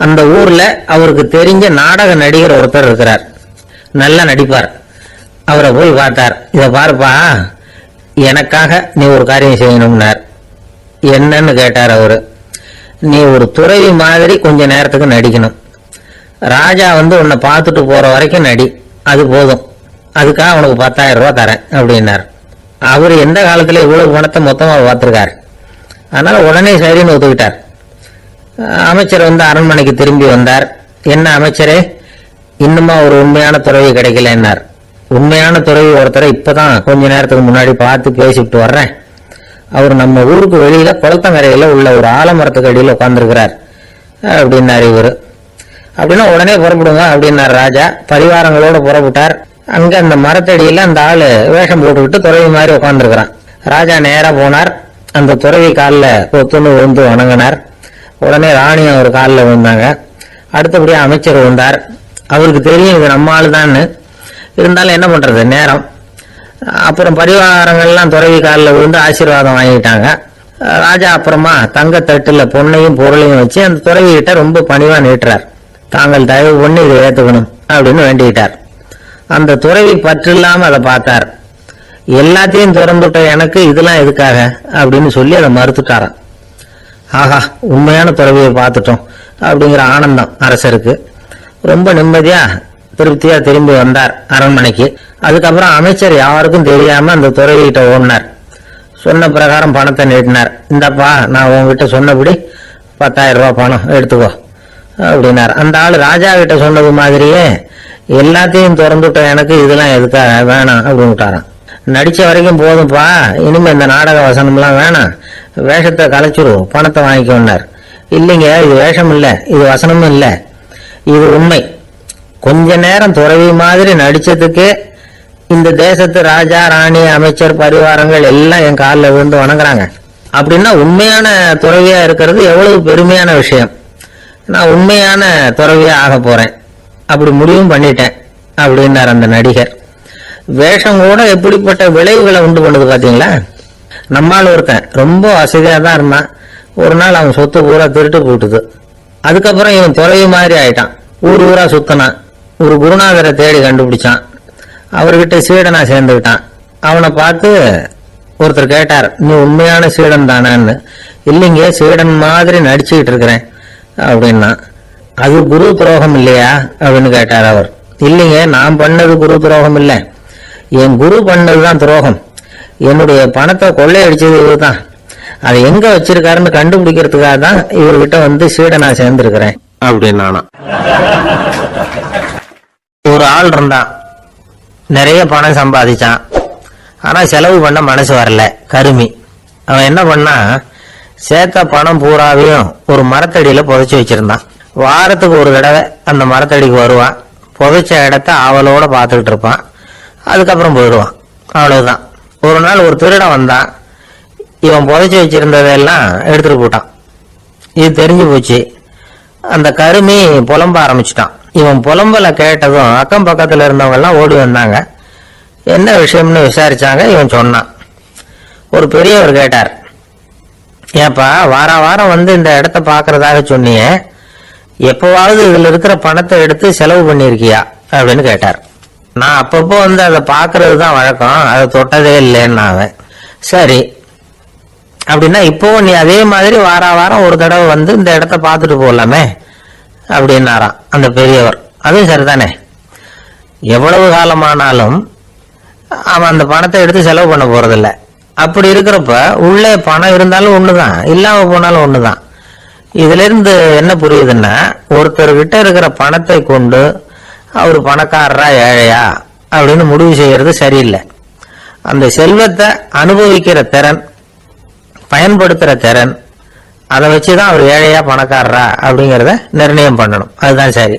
அந்த ஊர்ல அவருக்கு தெரிஞ்ச நாடக நடிகர் ஒருத்தர் இருக்கிறார், நல்லா நடிப்பார். அவரை போய் பார்த்தார். இதை பாருப்பா, எனக்காக நீ ஒரு காரியம் செய்யணும்னார். என்னன்னு கேட்டார் அவரு. நீ ஒரு துறவி மாதிரி கொஞ்ச நேரத்துக்கு நடிக்கணும். ராஜா உன்னை பார்த்துட்டு போற வரைக்கும் நடி, அது போதும். அதுக்காக உனக்கு 10,000 ரூபாய் தரேன் அப்படின்னார். அவர் எந்த காலத்துல இவ்வளவு பணத்தை மொத்தமா பார்த்திருக்கார். அதனால உடனே சரின்னு ஒத்துக்கிட்டார். அமைச்சர் அரண்மனைக்கு திரும்பி வந்தார். என்ன அமைச்சரே, இன்னுமா ஒரு உண்மையான துறவி கிடைக்கலன்னார். உண்மையான துறவி ஒருத்தரை இப்பதான் கொஞ்ச நேரத்துக்கு முன்னாடி பார்த்து பேசிட்டு வர்றேன். அவர் நம்ம ஊருக்கு வெளியில குளத்தங்கரையில உள்ள ஒரு ஆலமரத்துக்கு அடியில் உட்கார்ந்துருக்கிறார் அப்படின்னாரு இவரு. அப்படின்னா உடனே புறப்படுங்க அப்படின்னார் ராஜா. பரிவாரங்களோட புறப்பட்டார். அங்க அந்த மரத்தடியில அந்த ஆளு வேஷம் போட்டுக்கிட்டு துறவி மாதிரி உட்கார்ந்துருக்கிறான். ராஜா நேரா போனார். அந்த துறவி காலில் பொத்துன்னு விழுந்து வணங்கினார். உடனே ராணியும் அவர் காலில் விழுந்தாங்க. அடுத்தபடியா அமைச்சர் வந்தார். அவருக்கு தெரியும் இது நம்ம ஆளுதான்னு. இருந்தாலும் என்ன பண்றது, நேரம். அப்புறம் பரிவாரங்கள்லாம் துறவி காலில் விழுந்து ஆசீர்வாதம் வாங்கிட்டாங்க. ராஜா அப்புறமா தங்கத்தட்டுல பொண்ணையும் பொருளையும் வச்சு அந்த துறவி கிட்ட ரொம்ப பணிவா நீட்டுறார். தாங்கள் தயவு பண்ணி இதை ஏத்துக்கணும் அப்படின்னு வேண்டிக்கிட்டார். அந்த துறவி பற்று இல்லாம அதை பார்த்தார். எல்லாத்தையும் திறந்துட்ட எனக்கு இதெல்லாம் எதுக்காக அப்படின்னு சொல்லி அதை மறுத்துட்டாராம். ஆஹா, உண்மையான துறவியை பார்த்துட்டோம் அப்படிங்கிற ஆனந்தம் அரசருக்கு. ரொம்ப நிம்மதியா திருப்தியா திரும்பி வந்தார் அரண்மனைக்கு. அதுக்கப்புறம் அமைச்சர் யாருக்கும் தெரியாம அந்த துறவிகிட்ட ஓடினார். சொன்ன பிரகாரம் பணத்தை நீட்டினார். இந்தப்பா, நான் உங்ககிட்ட சொன்னபடி 10,000 ரூபாய் பணம் எடுத்துக்கோ அப்படின்னார். அந்த ஆள் ராஜா கிட்ட சொன்னது மாதிரியே எல்லாத்தையும் திறந்துட்ட எனக்கு இதெல்லாம் எதுக்காக வேணாம் அப்படின்ட்டாராம். நடிச்ச வரைக்கும் போதும்பா, இனிமே இந்த நாடக வசனம்லாம் வேணாம், வேஷத்தை கலைச்சிருவோம், பணத்தை வாங்கிக்கோன்னார். இல்லைங்க, இது வேஷம் இல்லை, இது வசனமும் இல்லை, இது உண்மை. கொஞ்ச நேரம் துறவி மாதிரி நடிச்சதுக்கு இந்த தேசத்து ராஜா ராணி அமைச்சர் பரிவாரங்கள் எல்லாம் என் காலில் விழுந்து வணங்குறாங்க. அப்படின்னா உண்மையான துறவியா இருக்கிறது எவ்வளவு பெருமையான விஷயம். நான் உண்மையான துறவியா ஆக போறேன், அப்படி முடிவும் பண்ணிட்டேன் அப்படின்னார் அந்த நடிகர். வேஷம் கூட எப்படிப்பட்ட விளைவுகளை உண்டு பண்ணுது பாத்தீங்களா. நம்மால் ஒருத்தன் ரொம்ப வசதியா தான் இருந்தான். ஒரு நாள் அவன் சொத்து பூரா திருட்டு போட்டுது. அதுக்கப்புறம் இவன் துறவி மாதிரி ஆயிட்டான். ஊர் ஊரா சுத்தினான். ஒரு குருநாதரை தேடி கண்டுபிடிச்சான். அவர்கிட்ட சீடனா சேர்ந்துக்கிட்டான். அவனை பார்த்து ஒருத்தர் கேட்டார், நீ உண்மையான சீடன் தானான்னு. இல்லைங்க, சீடன் மாதிரி நடிச்சுக்கிட்டு இருக்கிறேன் அப்படின்னா. அது குரு துரோகம் இல்லையா அப்படின்னு கேட்டார் அவர். இல்லைங்க, நான் பண்ணது குரு துரோகம் இல்லை, என் குரு பண்ணதுதான் துரோகம். என்னுடைய பணத்தை கொள்ளையடிச்சது இவர் தான். அதை எங்க வச்சிருக்காருன்னு கண்டுபிடிக்கிறதுக்காக தான் இவர்கிட்ட சீடனா சேர்ந்திருக்கிறேன் அப்படின்னா. ஒரு ஆள் இருந்தான், நிறைய பணம் சம்பாதிச்சான். ஆனா செலவு பண்ண மனசு வரல, கருமி. அவன் என்ன பண்ணா, சேர்த்த பணம் பூராவையும் ஒரு மரத்தடியில புதைச்சி வச்சிருந்தான். வாரத்துக்கு ஒரு தடவை அந்த மரத்தடிக்கு வருவான். புதைச்ச இடத்த ஆவலோட பார்த்துக்கிட்டு இருப்பான். அதுக்கப்புறம் போயிடுவான். அவ்வளவுதான். ஒரு நாள் ஒரு திருடன் வந்தான். இவன் புதைச்சி வச்சிருந்ததெல்லாம் எடுத்துட்டு போட்டான். இது தெரிஞ்சு போச்சு. அந்த கருமி புலம்ப ஆரம்பிச்சுட்டான். இவன் புலம்பல கேட்டதும் அக்கம் பக்கத்துல இருந்தவங்க எல்லாம் ஓடி வந்தாங்க. என்ன விஷயம்னு விசாரிச்சாங்க. இவன் சொன்னான். ஒரு பெரியவர் கேட்டார், ஏப்பா வாரம் வாரம் இந்த இடத்த பாக்குறதாக சொன்னியே, எப்பவாவது இதுல இருக்கிற பணத்தை எடுத்து செலவு பண்ணிருக்கியா அப்படின்னு கேட்டார். நான் அப்பப்போ அதை பாக்குறது தான் வழக்கம், அதை தொட்டதே இல்லைன்னு அவன். சரி அப்படின்னா இப்போ நீ அதே மாதிரி வாரம் ஒரு தடவை இந்த இடத்த பார்த்துட்டு போகலாமே அப்படின்னாராம் அந்த பெரியவர். அதுவும் சரிதானே, எவ்வளவு காலமானாலும் அவன் அந்த பணத்தை எடுத்து செலவு பண்ண போறதில்ல. அப்படி இருக்கிறப்ப உள்ளே பணம் இருந்தாலும் ஒண்ணுதான், இல்லாம போனாலும் ஒண்ணுதான். இதுல இருந்து என்ன புரியுதுன்னா, ஒருத்தர்கிட்ட இருக்கிற பணத்தை கொண்டு அவர் பணக்காரரா ஏழையா அப்படின்னு முடிவு செய்யறது சரியில்லை. அந்த செல்வத்தை அனுபவிக்கிற திறன், பயன்படுத்துற திறன், அதை வச்சுதான் அவர் ஏழையா பணக்காரரா அப்படிங்கிறத நிர்ணயம் பண்ணணும். அதுதான் சரி.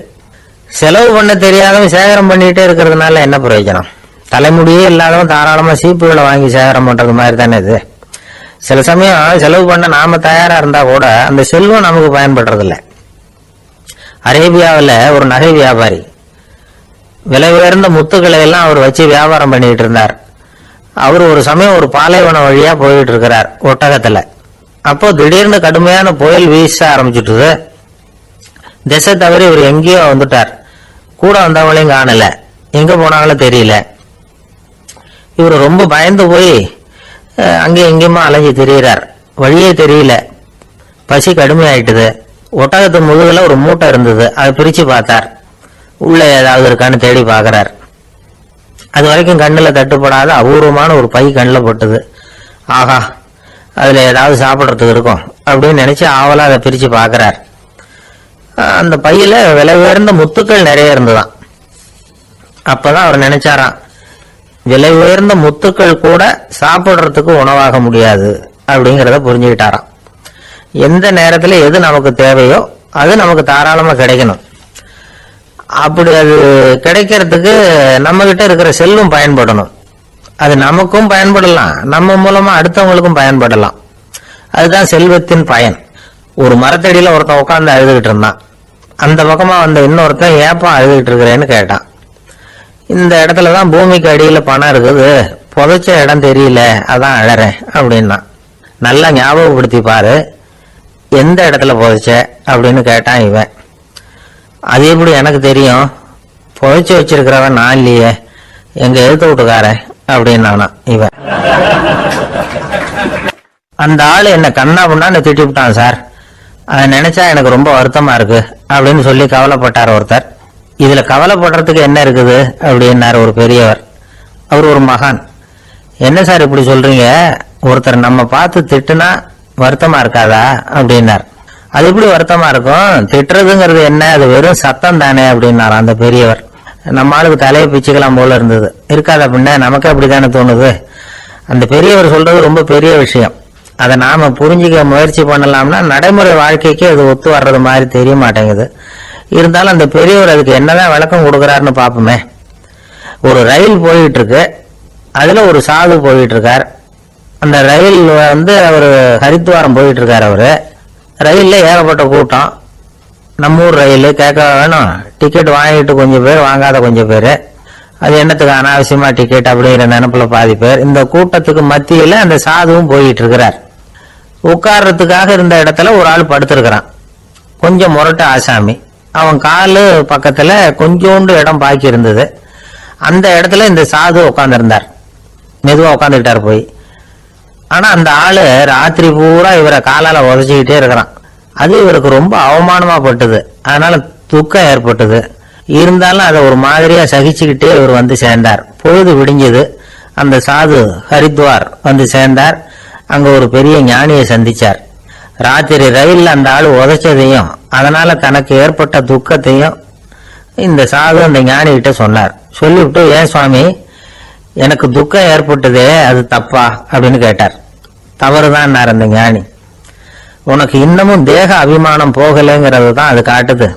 செலவு பண்ண தெரியாதவன் சேகரம் பண்ணிட்டே இருக்கிறதுனால என்ன பிரயோஜனம்? தலைமுடியே இல்லாதவன் தாராளமா சீப்புகளை வாங்கி சேகரம் பண்றது மாதிரி தானே இது. சில சமயம் செலவு பண்ண நாம தயாரா இருந்தா கூட அந்த செல்வம் நமக்கு பயன்படுறதில்ல. அரேபியாவில் ஒரு நகை வியாபாரி விலை உயர்ந்த முத்துக்களை எல்லாம் அவர் வச்சு வியாபாரம் பண்ணிட்டு இருந்தார். அவர் ஒரு சமயம் ஒரு பாலைவனம் வழியா போயிட்டு இருக்கிறார் ஒட்டகத்துல. அப்போ திடீர்னு கடுமையான புயல் வீச ஆரம்பிச்சுட்டுது. திசை தவிர இவர் எங்கேயோ வந்துட்டார். கூட வந்தவங்களையும் காணல, எங்க போனாங்களும் தெரியல. இவர் ரொம்ப பயந்து போய் அங்கே எங்கேயுமா அலைஞ்சு திரியிறார். வழியே தெரியல. பசி கடுமையாயிட்டுது. ஒட்டகத்து முதுகுல ஒரு மூட்டை இருந்தது, அதை பிரிச்சு பார்த்தார். உள்ள ஏதாவது இருக்கான்னு தேடி பார்க்கிறார். அது வரைக்கும் கண்ணுல தட்டுப்படாத அபூர்வமான ஒரு பை கண்ணில் பட்டுது. ஆஹா, அதுல ஏதாவது சாப்பிட்றதுக்கு இருக்கும் அப்படின்னு நினைச்சு ஆவலா அதை பிரிச்சு பார்க்கிறார். அந்த பையில விலை உயர்ந்த முத்துக்கள் நிறைய இருந்துதான். அப்பதான் அவர் நினைச்சாராம், விலை உயர்ந்த முத்துக்கள் கூட சாப்பிடுறதுக்கு உணவாக முடியாது அப்படிங்கிறத புரிஞ்சுக்கிட்டாராம். எந்த நேரத்துல எது நமக்கு தேவையோ அது நமக்கு தாராளமா கிடைக்கணும். அப்படி அது கிடைக்கிறதுக்கு நம்ம கிட்ட இருக்கிற செல்வம் பயன்படணும். அது நமக்கும் பயன்படலாம், நம்ம மூலமா அடுத்தவங்களுக்கும் பயன்படலாம். அதுதான் செல்வத்தின் பயன். ஒரு மரத்தடியில ஒருத்தன் உட்காந்து அழுதுகிட்டு இருந்தான். அந்த பக்கமா வந்த இன்னொருத்தன் ஏப்பா அழுதுகிட்டு இருக்கிறேன்னு கேட்டான். இந்த இடத்துலதான் பூமிக்கு அடியில பணம் இருக்குது, புதைச்ச இடம் தெரியல, அதான் அழறேன் அப்படின்னா. நல்லா ஞாபகப்படுத்தி பாரு, எந்த இடத்துல புதைச்ச அப்படின்னு கேட்டான் இவன். அது எப்படி எனக்கு தெரியும், புதைச்சு வச்சிருக்கிறவன் நான் இல்லையே, எங்க எழுத்து விட்டுக்காரன் அப்படின்னானா இவன். அந்த ஆளு என்ன கண்ணா பண்ணான்னு திட்டி விட்டான் சார், அதை நினைச்சா எனக்கு ரொம்ப வருத்தமா இருக்கு அப்படின்னு சொல்லி கவலைப்பட்டார் ஒருத்தர். இதுல கவலைப்படுறதுக்கு என்ன இருக்குது அப்படின்னாரு ஒரு பெரியவர். அவர் ஒரு மகான். என்ன சார் இப்படி சொல்றீங்க, ஒருத்தர் நம்ம பார்த்து திட்டுனா வருத்தமா இருக்காதா அப்படின்னார். அது எப்படி வருத்தமா இருக்கும், திட்டுறதுங்கிறது என்ன, அது வெறும் சத்தம் தானே அப்படின்னாரு அந்த பெரியவர். நம்ம ஆளுக்கு தலையை பிச்சுக்கலாம் போல இருந்தது. இருக்காது அப்படின்னா நமக்கு அப்படித்தானே தோணுது. அந்த பெரியவர் சொல்றது ரொம்ப பெரிய விஷயம். அதை நாம புரிஞ்சுக்க முயற்சி பண்ணலாம்னா நடைமுறை வாழ்க்கைக்கு அது ஒத்து வர்றது மாதிரி தெரிய மாட்டேங்குது. இருந்தாலும் அந்த பெரியவர் அதுக்கு என்னதான் விளக்கம் கொடுக்கறாருன்னு பாப்போமே. ஒரு ரயில் போயிட்டு இருக்கு, அதுல ஒரு சாது போயிட்டு இருக்கார். அந்த ரயில் அவரு ஹரித்வாரம் போயிட்டு இருக்காரு. அவரு ரயில்ல ஏகப்பட்ட கூட்டம். நம்ம ஊர் ரயில் கேட்க வேணும், டிக்கெட் வாங்கிட்டு கொஞ்சம் பேர், வாங்காத கொஞ்சம் பேர். அது என்னத்துக்கு அனாவசியமா டிக்கெட் அப்படிங்கிற நினைப்புல பாதி பேர். இந்த கூட்டத்துக்கு மத்தியில அந்த சாதுவும் போயிட்டு இருக்கிறார். உட்கார்றதுக்காக இருந்த இடத்துல ஒரு ஆள் படுத்திருக்கிறான், கொஞ்சம் முரட்டு ஆசாமி. அவன் காலு பக்கத்துல கொஞ்சோண்டு இடம் பாக்கி இருந்தது. அந்த இடத்துல இந்த சாது உட்கார்ந்திருந்தார். மெதுவா உட்காந்துக்கிட்டார் போய். ஆனா அந்த ஆளு ராத்திரி பூரா இவரை காலால உதச்சிக்கிட்டே இருக்கிறான். அது இவருக்கு ரொம்ப அவமானமா பட்டது. அதனால துக்கம் ஏற்பட்டது. இருந்தாலும் அதை ஒரு மாதிரியா சகிச்சுக்கிட்டே இவர் வந்து சேர்ந்தார். பொழுது விடிஞ்சது. அந்த சாது ஹரித்வார் வந்து சேர்ந்தார். அங்க ஒரு பெரிய ஞானியை சந்திச்சார். ராத்திரி ரயில்ல அந்த ஆளு உதைச்சதையும் அதனால தனக்கு ஏற்பட்ட துக்கத்தையும் இந்த சாது அந்த ஞானி கிட்ட சொன்னார். சொல்லிவிட்டு, ஏன் சுவாமி, எனக்கு துக்கம் ஏற்பட்டதே அது தப்பா அப்படின்னு கேட்டார். தவறுதான் அந்த ஞானி. உனக்கு இன்னமும் தேக அபிமானம் போகலைங்கிறது தான் அது காட்டுது.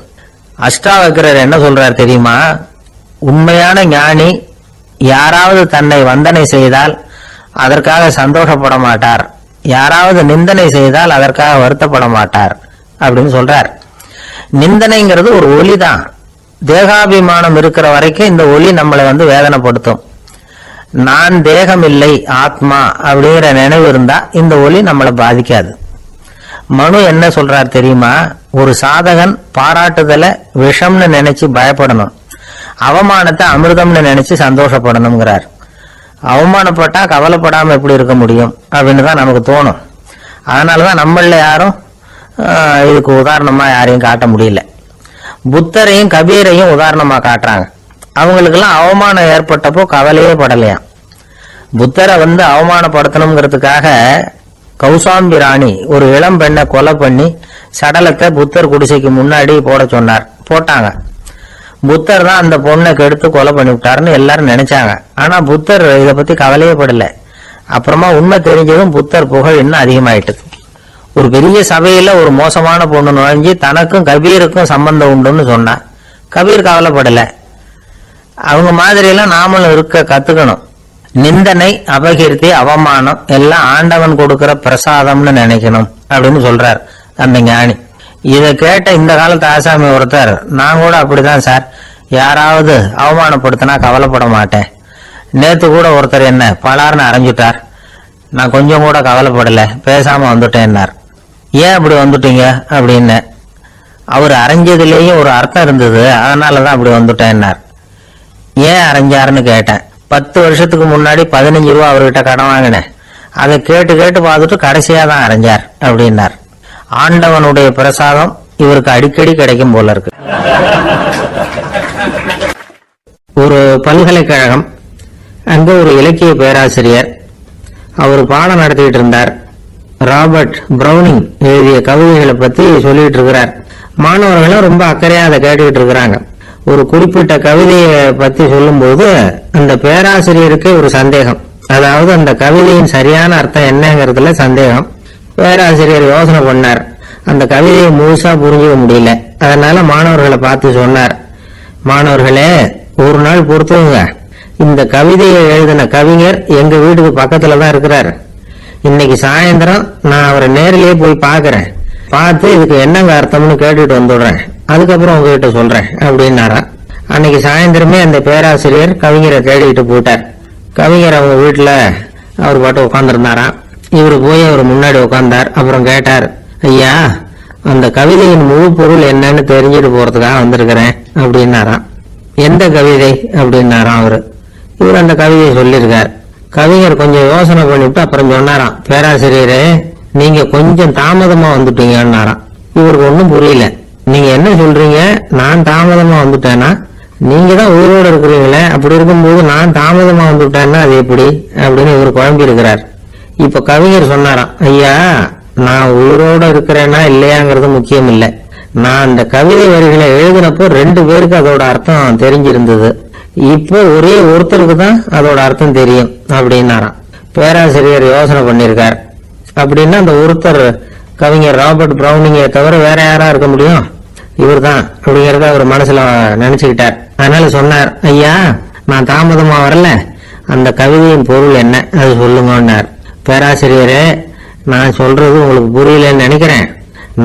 அஷ்டாவக்கிரர் என்ன சொல்றார் தெரியுமா, உண்மையான ஞானி யாராவது தன்னை வந்தனை செய்தால் அதற்காக சந்தோஷப்பட மாட்டார், யாராவது நிந்தனை செய்தால் அதற்காக வருத்தப்பட மாட்டார் அப்படின்னு சொல்றார். நிந்தனைங்கிறது ஒரு ஒலி தான். தேகாபிமானம் இருக்கிற வரைக்கும் இந்த ஒலி நம்மளை வேதனைப்படுத்தும். நான் தேகம் இல்லை, ஆத்மா அப்படிங்கிற நினைவு இருந்தா இந்த ஒலி நம்மளை பாதிக்காது. மனு என்ன சொல்றார் தெரியுமா? ஒரு சாதகன் பாராட்டுதலை விஷம்னு நினைச்சு பயப்படணும், அவமானத்தை அமிர்தம்னு நினைச்சு சந்தோஷப்படணுங்கிறார். அவமானப்பட்டா கவலைப்படாம எப்படி இருக்க முடியும் அப்படின்னு தான் நமக்கு தோணும். அதனாலதான் நம்மள யாரும் இதுக்கு உதாரணமா யாரையும் காட்ட முடியல. புத்தரையும் கபீரையும் உதாரணமா காட்டுறாங்க. அவங்களுக்கெல்லாம் அவமானம் ஏற்பட்டப்போ கவலையே படலையாம். புத்தரை அவமானப்படுத்தணுங்கிறதுக்காக கௌசாம்பி ராணி ஒரு இளம் பெண்ணை கொலை பண்ணி சடலத்தை புத்தர் குடிசைக்கு முன்னாடி போட சொன்னார். போட்டாங்க. புத்தர் தான் அந்த பொண்ணை கெடுத்து கொலை பண்ணி விட்டாருன்னு எல்லாரும் நினைச்சாங்க. ஆனா புத்தர் இதை பத்தி கவலையே படல. அப்புறமா உண்மை தெரிஞ்சதும் புத்தர் புகழ் இன்னும் அதிகமாயிட்டது. ஒரு பெரிய சபையில ஒரு மோசமான பொண்ணு நுழைஞ்சு தனக்கும் கபீருக்கும் சம்பந்தம் உண்டுன்னு சொன்னா கபீர் கவலைப்படல. அவங்க மாதிரியெல்லாம் நாமளும் இருக்க கத்துக்கணும். நிந்தனை, அபகீர்த்தி, அவமானம் எல்லாம் ஆண்டவன் கொடுக்கிற பிரசாதம்னு நினைக்கணும் அப்படின்னு சொல்றார் அந்த ஞானி. இதை கேட்ட இந்த காலத்து ஆசாமி ஒருத்தர், நான் கூட அப்படிதான் சார், யாராவது அவமானப்படுத்தினா கவலைப்பட மாட்டேன். நேத்து கூட ஒருத்தர் என்ன பலார்னு அரைஞ்சிட்டார், நான் கொஞ்சம் கூட கவலைப்படல, பேசாம வந்துட்டேன்னார். ஏன் அப்படி வந்துட்டீங்க அப்படின்னு. அவர் அரைஞ்சதுலேயும் ஒரு அர்த்தம் இருந்தது, அதனாலதான் அப்படி வந்துட்டேன்னார். ஏன் அரைஞ்சாருன்னு கேட்டேன். 10 வருஷத்துக்கு முன்னாடி 15 ரூபா அவர்கிட்ட கடன் வாங்கினேன், அதை கேட்டு கேட்டு பார்த்துட்டு கடைசியா தான் அரைஞ்சார் அப்படின்னார். ஆண்டவனுடைய பிரசாதம் இவருக்கு அடிக்கடி கிடைக்கும் போல இருக்கு. ஒரு பல்கலைக்கழகம், அங்க ஒரு இலக்கிய பேராசிரியர், அவர் பாடம் நடத்திட்டு இருந்தார். ராபர்ட் பிரௌனிங் எழுதிய கவிதைகளை பத்தி சொல்லிட்டு இருக்கிறார். மாணவர்களும் ரொம்ப அக்கறையா அதை கேட்டுக்கிட்டு இருக்கிறாங்க. ஒரு குறிப்பிட்ட கவிதையை பத்தி சொல்லும்போது அந்த பேராசிரியருக்கு ஒரு சந்தேகம், அதாவது அந்த கவிதையின் சரியான அர்த்தம் என்னங்கிறதுல சந்தேகம். பேராசிரியர் யோசனை பண்ணார். அந்த கவிதையை முழுசா புரிஞ்சுக்க முடியல. அதனால மாணவர்களை பார்த்து சொன்னார், மாணவர்களே, ஒரு நாள் பொறுத்துவங்க, இந்த கவிதையை எழுதின கவிஞர் எங்க வீட்டுக்கு பக்கத்துல தான் இருக்கிறார். இன்னைக்கு சாயந்தரம் நான் அவரை நேரிலேயே போய் பாக்குறேன், பார்த்து இதுக்கு என்னங்க அர்த்தம்னு கேட்டுட்டு வந்துடுறேன், அதுக்கப்புறம் உங்ககிட்ட சொல்றேன் அப்படின்னாராம். அன்னைக்கு சாயந்தரமே அந்த பேராசிரியர் கவிஞரை தேடிட்டு போயிட்டார். கவிஞர் அவங்க வீட்டுல அவர் பாட்டு உட்காந்துருந்தாராம். இவரு போய் அவர் முன்னாடி உட்கார்ந்தார். அப்புறம் கேட்டார், ஐயா, அந்த கவிதையின் முழு பொருள் என்னன்னு தெரிஞ்சுட்டு போறதுக்காக வந்திருக்கிறேன் அப்படின்னாராம். எந்த கவிதை அப்படின்னாராம் அவரு. இவர் அந்த கவிதையை சொல்லியிருக்கார். கவிஞர் கொஞ்சம் யோசனை பண்ணிவிட்டு அப்புறம் சொன்னாராம், பேராசிரியரே, நீங்க கொஞ்சம் தாமதமா வந்துட்டீங்கன்னாராம். இவருக்கு ஒன்றும் புரியல. நீங்க என்ன சொல்றீங்க, நான் தாமதமா வந்துட்டேன்னா? நீங்க தான் உயிரோடு இருக்கிறீங்களே, அப்படி இருக்கும்போது நான் தாமதமா வந்துட்டேன்னா அது எப்படி அப்படின்னு இவர் குழம்பி இருக்கிறார். இப்ப கவிஞர் சொன்னாராம், ஐயா, நான் உயிரோட இருக்கிறேன்னா இல்லையாங்கிறது முக்கியம் இல்லை. நான் அந்த கவிதை வரிகளை எழுதினப்போ 2 பேருக்கு அதோட அர்த்தம் தெரிஞ்சிருந்தது. இப்போ ஒரே ஒருத்தருக்கு தான் அதோட அர்த்தம் தெரியும் அப்படின்னாராம். பேராசிரியர் யோசனை பண்ணிருக்கார். அப்படின்னா அந்த ஒருத்தர் கவிஞர் ராபர்ட் பிரௌனிங்கை தவிர வேற யாரா இருக்க முடியும்? இவர் தான் அப்படிங்கறத அவர் மனசுல நினைச்சுக்கிட்டார். அதனால சொன்னார், ஐயா, நான் தாமதமா வரல, அந்த கவிதையின் பொருள் என்ன அது சொல்லுங்கன்னார். பேராசிரியரே, நான் சொல்றது உங்களுக்கு புரியலன்னு நினைக்கிறேன்.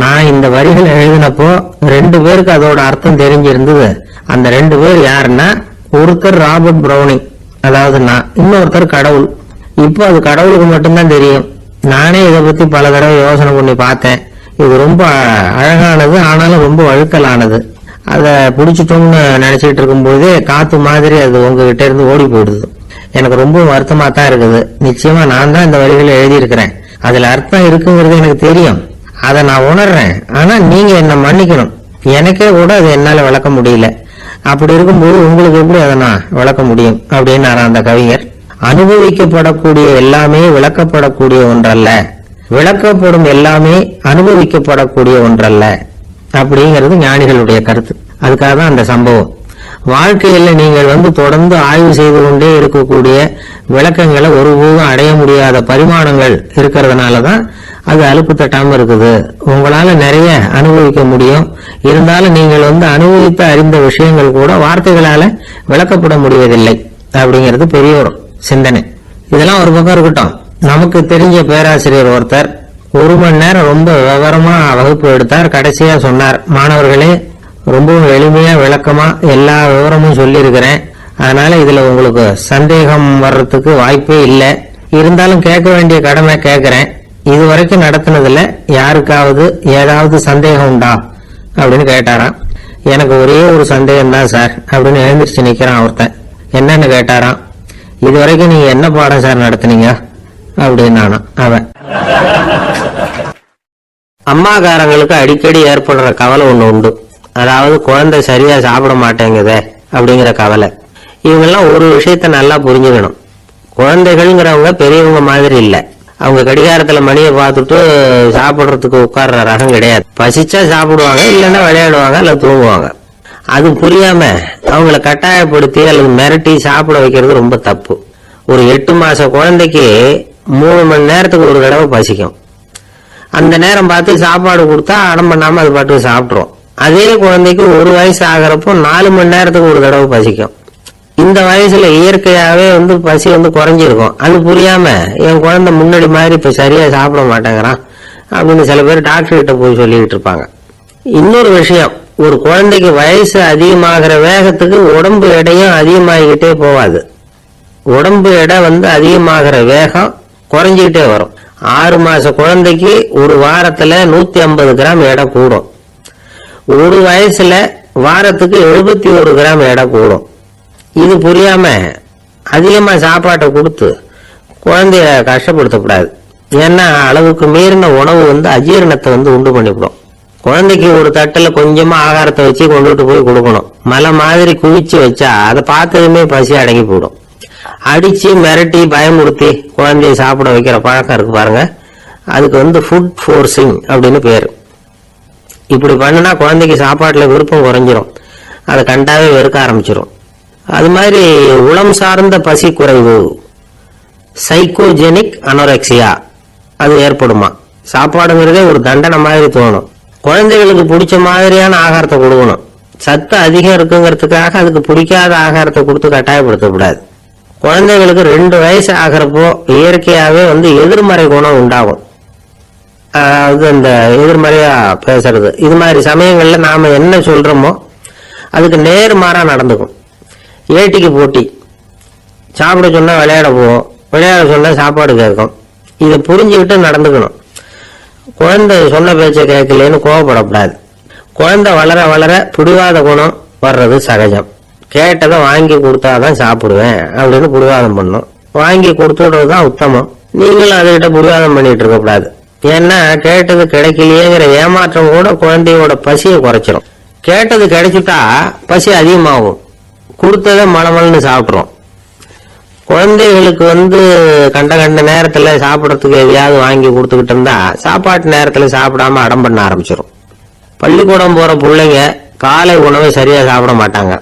நான் இந்த வரிகள் எழுதினப்போ 2 பேருக்கு அதோட அர்த்தம் தெரிஞ்சிருந்தது. அந்த 2 பேர் யாருன்னா, ஒருத்தர் ராபர்ட் பிரௌனிங், அதாவது நான், இன்னொருத்தர் கடவுள். இப்போ அது கடவுளுக்கு மட்டும்தான் தெரியும். நானே இதை பத்தி பல தடவை யோசனை பண்ணி பார்த்தேன். இது ரொம்ப அழகானது, ஆனாலும் ரொம்ப வழுக்கலானது. அதை பிடிச்சிட்டோம்னு நினைச்சிட்டு இருக்கும்போதே காத்து மாதிரி அது உங்ககிட்ட இருந்து ஓடி போயிடுது. எனக்கு ரொம்ப வருத்தமா தான் இருக்குது. நிச்சயமா நான் தான் இந்த வரிகளை எழுதியிருக்கிறேன், அதுல அர்த்தம் இருக்குங்கிறது எனக்கு தெரியும், அதை நான் உணர்றேன். ஆனா நீங்க என்ன மன்னிக்கணும், எனக்கே கூட அதை என்னால விளக்க முடியல. அப்படி இருக்கும்போது உங்களுக்கு எப்படி அதை நான் விளக்க முடியும் அப்படின்னு அந்த கவிஞர். அனுபவிக்கப்படக்கூடிய எல்லாமே விளக்கப்படக்கூடிய ஒன்றல்ல, விளக்கப்படும் எல்லாமே அனுபவிக்கப்படக்கூடிய ஒன்றல்ல அப்படிங்கிறது ஞானிகளுடைய கருத்து. அதுக்காக தான் அந்த சம்பவம். வாழ்க்கையில நீங்கள் தொடர்ந்து ஆய்வு செய்து கொண்டே இருக்கக்கூடிய விளக்கங்களை ஒருபோதும் அடைய முடியாத பரிமாணங்கள் இருக்கிறதுனாலதான் அது அலுப்பு தட்டாம இருக்குது. உங்களால நிறைய அனுபவிக்க முடியும், இருந்தாலும் நீங்கள் அனுபவித்து அறிந்த விஷயங்கள் கூட வார்த்தைகளால விளக்கப்பட முடிவதில்லை அப்படிங்கிறது பெரிய ஒரு சிந்தனை. இதெல்லாம் ஒரு பக்கம் இருக்கட்டும். நமக்கு தெரிஞ்ச பேராசிரியர் ஒருத்தர் 1 மணி நேரம் ரொம்ப விவரமா வகுப்பு எடுத்தார். கடைசியா சொன்னார், மாணவர்களே, ரொம்பவும் எளிமையா விளக்கமா எல்லா விவரமும் சொல்லி இருக்கிறேன். அதனால இதுல உங்களுக்கு சந்தேகம் வர்றதுக்கு வாய்ப்பே இல்லை. இருந்தாலும் கேட்க வேண்டிய கடமை கேட்கிறேன். இது வரைக்கும் நடத்தினதுல யாருக்காவது ஏதாவது சந்தேகம் உண்டா அப்படின்னு கேட்டாராம். எனக்கு ஒரே ஒரு சந்தேகம் தான் சார் அப்படின்னு எழுந்திரிச்சு நிக்கிறான் ஒருத்தன். என்னன்னு கேட்டாராம். இது வரைக்கும் நீங்க என்ன பாடம் சார் நடத்துனீங்க அப்படின்னு அவன். அம்மாக்காரங்களுக்கு அடிக்கடி ஏற்படுற கவலை ஒண்ணு உண்டு. அதாவது குழந்தை சரியா சாப்பிட மாட்டேங்குதே அப்படிங்கிற கவலை. இவங்கெல்லாம் ஒரு விஷயத்த நல்லா புரிஞ்சுக்கணும். குழந்தைகள்ங்கிறவங்க பெரியவங்க மாதிரி இல்ல. அவங்க கடிகாரத்துல மணியை பார்த்துட்டு சாப்பிடுறதுக்கு உட்கார்ற ரகம் கிடையாது. பசிச்சா சாப்பிடுவாங்க, இல்லைன்னா விளையாடுவாங்க, இல்ல தூங்குவாங்க. அது புரியாம அவங்கள கட்டாயப்படுத்தி அல்லது மிரட்டி சாப்பிட வைக்கிறது ரொம்ப தப்பு. ஒரு 8 மாச குழந்தைக்கு 3 மணி நேரத்துக்கு ஒரு தடவை பசிக்கும். அந்த நேரம் பார்த்து சாப்பாடு கொடுத்தா அடம் பண்ணாம அது பாட்டுக்கு சாப்பிட்றோம். அதே குழந்தைக்கு 1 வயசு ஆகிறப்போ 4 மணி நேரத்துக்கு ஒரு தடவை பசிக்கும். இந்த வயசுல இயற்கையாவே பசி குறைஞ்சிருக்கும். அது புரியாம என் குழந்தை முன்னாடி மாதிரி இப்ப சரியா சாப்பிட மாட்டேங்கிறான் அப்படின்னு சில பேர் டாக்டர் கிட்ட போய் சொல்லிக்கிட்டு இருப்பாங்க. இன்னொரு விஷயம், ஒரு குழந்தைக்கு வயசு அதிகமாகிற வேகத்துக்கு உடம்பு எடையும் அதிகமாகிக்கிட்டே போவாது. உடம்பு எடை அதிகமாகிற வேகம் குறைஞ்சிக்கிட்டே வரும். 6 மாச குழந்தைக்கு ஒரு வாரத்துல 150 கிராம் எடை கூடும். ஒரு வயசுல வாரத்துக்கு 71 கிராம் எடை கூடும். இது புரியாம அதிகமா சாப்பாட்டை கொடுத்து குழந்தைய கஷ்டப்படுத்தக்கூடாது. ஏன்னா அளவுக்கு மீறின உணவு அஜீரணத்தை உண்டு பண்ணிவிடும். குழந்தைக்கு ஒரு தட்டுல கொஞ்சமா ஆகாரத்தை வச்சு கொண்டுட்டு போய் கொடுக்கணும். மலை மாதிரி குவிச்சு வச்சா அதை பார்த்ததுமே பசி அடங்கி போயிடும். அடிச்சு மிரட்டி பயமுறுத்தி குழந்தைய சாப்பிட வைக்கிற பழக்கம் இருக்கு பாருங்க, அதுக்கு ஃபுட் ஃபோர்சிங் அப்படின்னு பேரு. இப்படி பண்ணுனா குழந்தைக்கு சாப்பாட்டுல விருப்பம் குறைஞ்சிரும், அதை கண்டாவே வெறுக்க ஆரம்பிச்சிடும். அது மாதிரி உளம் சார்ந்த பசி குறைவு, சைக்கோஜெனிக் அனோரெக்சியா, அது ஏற்படுமா. சாப்பாடுங்கிறதே ஒரு தண்டனை மாதிரி தோணும். குழந்தைகளுக்கு பிடிச்ச மாதிரியான ஆகாரத்தை கொடுக்கணும். சத்து அதிகம் இருக்குங்கிறதுக்காக அதுக்கு பிடிக்காத ஆகாரத்தை கொடுத்து கட்டாயப்படுத்தக்கூடாது. குழந்தைகளுக்கு 2 வயசு ஆகிறப்போ இயற்கையாவே எதிர்மறை குணம் உண்டாகும். அந்த எதிர்மறையா பேசுறது, இது மாதிரி சமயங்கள்ல நாம என்ன சொல்றோமோ அதுக்கு நேர்மாறா நடந்துக்கும். ஏட்டிக்கு போட்டி, சாப்பிட சொன்னா விளையாட போவோம், விளையாட சொன்னா சாப்பாடு கேட்கும். இதை புரிஞ்சுக்கிட்டு நடந்துக்கணும். குழந்தை சொன்ன பேச்சை கேட்கலன்னு கோவப்படக்கூடாது. குழந்தை வளர வளர பிடிவாத குணம் வர்றது சகஜம். கேட்டதை வாங்கி கொடுத்தாதான் சாப்பிடுவேன் அப்படின்னு பிடிவாதம் பண்ணும். வாங்கி கொடுத்துடுறதுதான் உத்தமம். நீங்களும் அதுகிட்ட பிடிவாதம் பண்ணிட்டு இருக்கக்கூடாது. ஏன்னா கேட்டது கிடைக்கலையேங்கிற ஏமாற்றம் கூட குழந்தையோட பசியை குறைச்சிரும். கேட்டது கிடைச்சிட்டா பசி அதிகமாகும், கொடுத்ததை மலமல்னு சாப்பிட்றோம். குழந்தைகளுக்கு கண்ட கண்ட நேரத்துல சாப்பிடறதுக்கு எதையாவது வாங்கி கொடுத்துக்கிட்டு இருந்தா சாப்பாட்டு நேரத்துல சாப்பிடாம அடம் பண்ண ஆரம்பிச்சிடும். பள்ளிக்கூடம் போற பிள்ளைங்க காலை உணவை சரியா சாப்பிட மாட்டாங்க.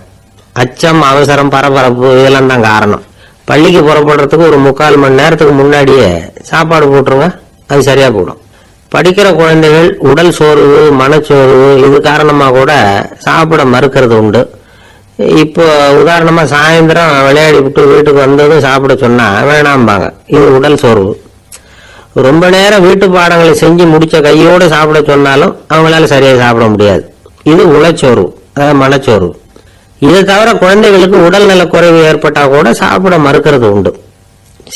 அச்சம், அவசரம், பரபரப்பு இதெல்லாம் தான் காரணம். பள்ளிக்கு புறப்படுறதுக்கு ஒரு 3/4 மணி நேரத்துக்கு முன்னாடியே சாப்பாடு போட்டுருங்க, அது சரியா போடும். படிக்கிற குழந்தைகள் உடல் சோர்வு, மனச்சோர்வு இது காரணமா கூட சாப்பிட மறுக்கிறது உண்டு. இப்போ உதாரணமா சாயந்தரம் விளையாடி விட்டு வீட்டுக்கு வந்ததும் சாப்பிட சொன்னா வேணாம்பாங்க. இது உடல் சோர்வு. ரொம்ப நேரம் வீட்டு பாடங்களை செஞ்சு முடிச்ச கையோடு சாப்பிட சொன்னாலும் அவங்களால சரியா சாப்பிட முடியாது. இது உளச்சோர்வு, அதாவது மனச்சோர்வு. இதை தவிர குழந்தைகளுக்கு உடல் நல குறைவு ஏற்பட்டா கூட சாப்பிட மறுக்கிறது உண்டு.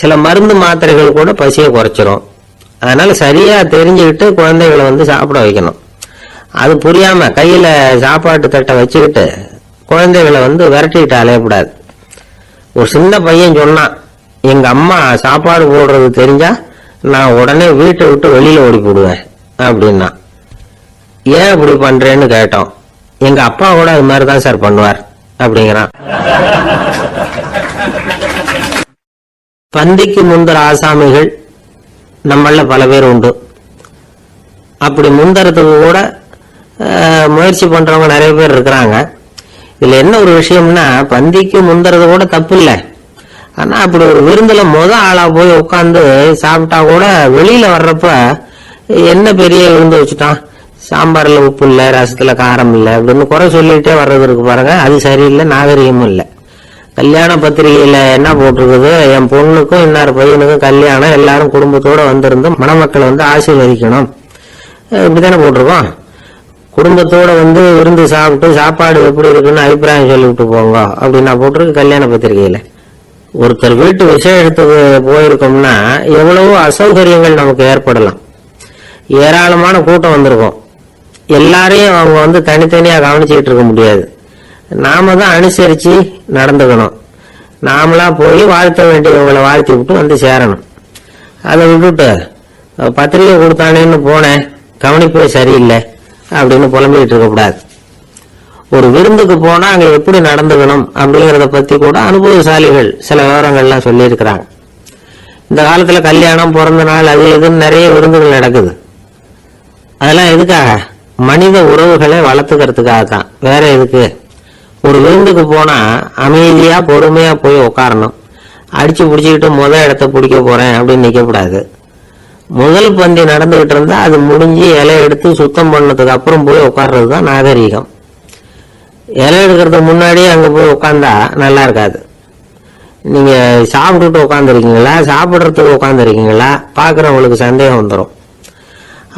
சில மருந்து மாத்திரைகள் கூட பசியை குறைச்சிரும். அதனால சரியா தெரிஞ்சுக்கிட்டு குழந்தைகளை சாப்பிட வைக்கணும். அது புரியாம கையில சாப்பாட்டு தட்டை வச்சுக்கிட்டு குழந்தைகளை விரட்டிக்கிட்டு அலையக்கூடாது. ஒரு சின்ன பையன் சொன்னான், எங்க அம்மா சாப்பாடு போடுறது தெரிஞ்சா நான் உடனே வீட்டை விட்டு வெளியில ஓடி போடுவேன் அப்படின்னா. ஏன் இப்படி பண்றேன்னு கேட்டோம். எங்க அப்பா கூட அது மாதிரிதான் சார் பண்ணுவார் அப்படிங்கிறான். பந்திக்கு முந்தர ஆசாமிகள் நம்மள பல பேர் உண்டு. அப்படி முந்தறதுக்கு கூட முயற்சி பண்றவங்க நிறைய பேர் இருக்கிறாங்க. இதுல என்ன ஒரு விஷயம்னா, பந்திக்கு முந்தறது கூட தப்பு இல்லை. ஆனா அப்படி ஒரு விருந்துல ஆளா போய் உட்காந்து சாப்பிட்டா கூட வெளியில வர்றப்ப என்ன பெரிய விருந்து வச்சுட்டான், சாம்பார்ல உப்பு இல்லை, ரசத்துல காரம் இல்லை அப்படின்னு குறை சொல்லிட்டே வர்றது இருக்கு பாருங்க. அது சரியில்லை, நாகரிகமும் இல்லை. கல்யாண பத்திரிகையில என்ன போட்டிருக்குது, என் பொண்ணுக்கும் இன்னார் பையனுக்கும் கல்யாணம், எல்லாரும் குடும்பத்தோட வந்திருந்து மணமக்களை ஆசீர்வதிக்கணும், இப்படித்தானே போட்டிருக்கோம். குடும்பத்தோட விருந்து சாப்பிட்டு சாப்பாடு எப்படி இருக்குன்னு அபிப்பிராயம் சொல்லிவிட்டு போங்க அப்படின்னா போட்டிருக்கு கல்யாண பத்திரிகையில. ஒருத்தர் வீட்டு விசேஷத்துக்கு போயிருக்கோம்னா எவ்வளவோ அசௌகரியங்கள் நமக்கு ஏற்படலாம். ஏராளமான கூட்டம் வந்திருக்கும். எல்லாரையும் அவங்க வந்து தனித்தனியா கவனிச்சுக்கிட்டு இருக்க முடியாது. நாம தான் அனுசரிச்சு நடந்துக்கணும். நாமளா போய் வாழ்த்த வேண்டியவங்களை வாழ்த்தி விட்டு வந்து சேரணும். அதை விட்டுட்டு பத்திரிகை கொடுத்தானேன்னு போனேன், கவனிப்பே சரியில்லை அப்படின்னு புலம்பிக்கிட்டு இருக்கக்கூடாது. ஒரு விருந்துக்கு போனா அங்க எப்படி நடந்துக்கணும் அப்படிங்கறத பத்தி கூட அனுபவசாலிகள் சில விவரங்கள்லாம் சொல்லியிருக்கிறாங்க. இந்த காலத்துல கல்யாணம், பிறந்த நாள், அது இதுன்னு நிறைய விருந்துகள் நடக்குது. அதெல்லாம் எதுக்காக? மனித உறவுகளை வளர்த்துக்கிறதுக்காக தான், வேற எதுக்கு? ஒரு விருந்துக்கு போனா அமைதியா பொறுமையா போய் உட்காரணும். அடிச்சு பிடிச்சிக்கிட்டு இடத்த பிடிக்க போறேன் அப்படின்னு நிக்கக்கூடாது. முதல் பந்தி நடந்துகிட்டு இருந்தா அது முடிஞ்சு இலை எடுத்து சுத்தம் பண்ணதுக்கு அப்புறம் போய் உட்கார்றது தான் நாகரீகம். இலை எடுக்கிறதுக்கு முன்னாடியே அங்க போய் உட்காந்தா நல்லா இருக்காது. நீங்க சாப்பிட்டுட்டு உட்காந்துருக்கீங்களா, சாப்பிட்றதுக்கு உட்காந்துருக்கீங்களா, பாக்குறவங்களுக்கு சந்தேகம் வந்துடும்.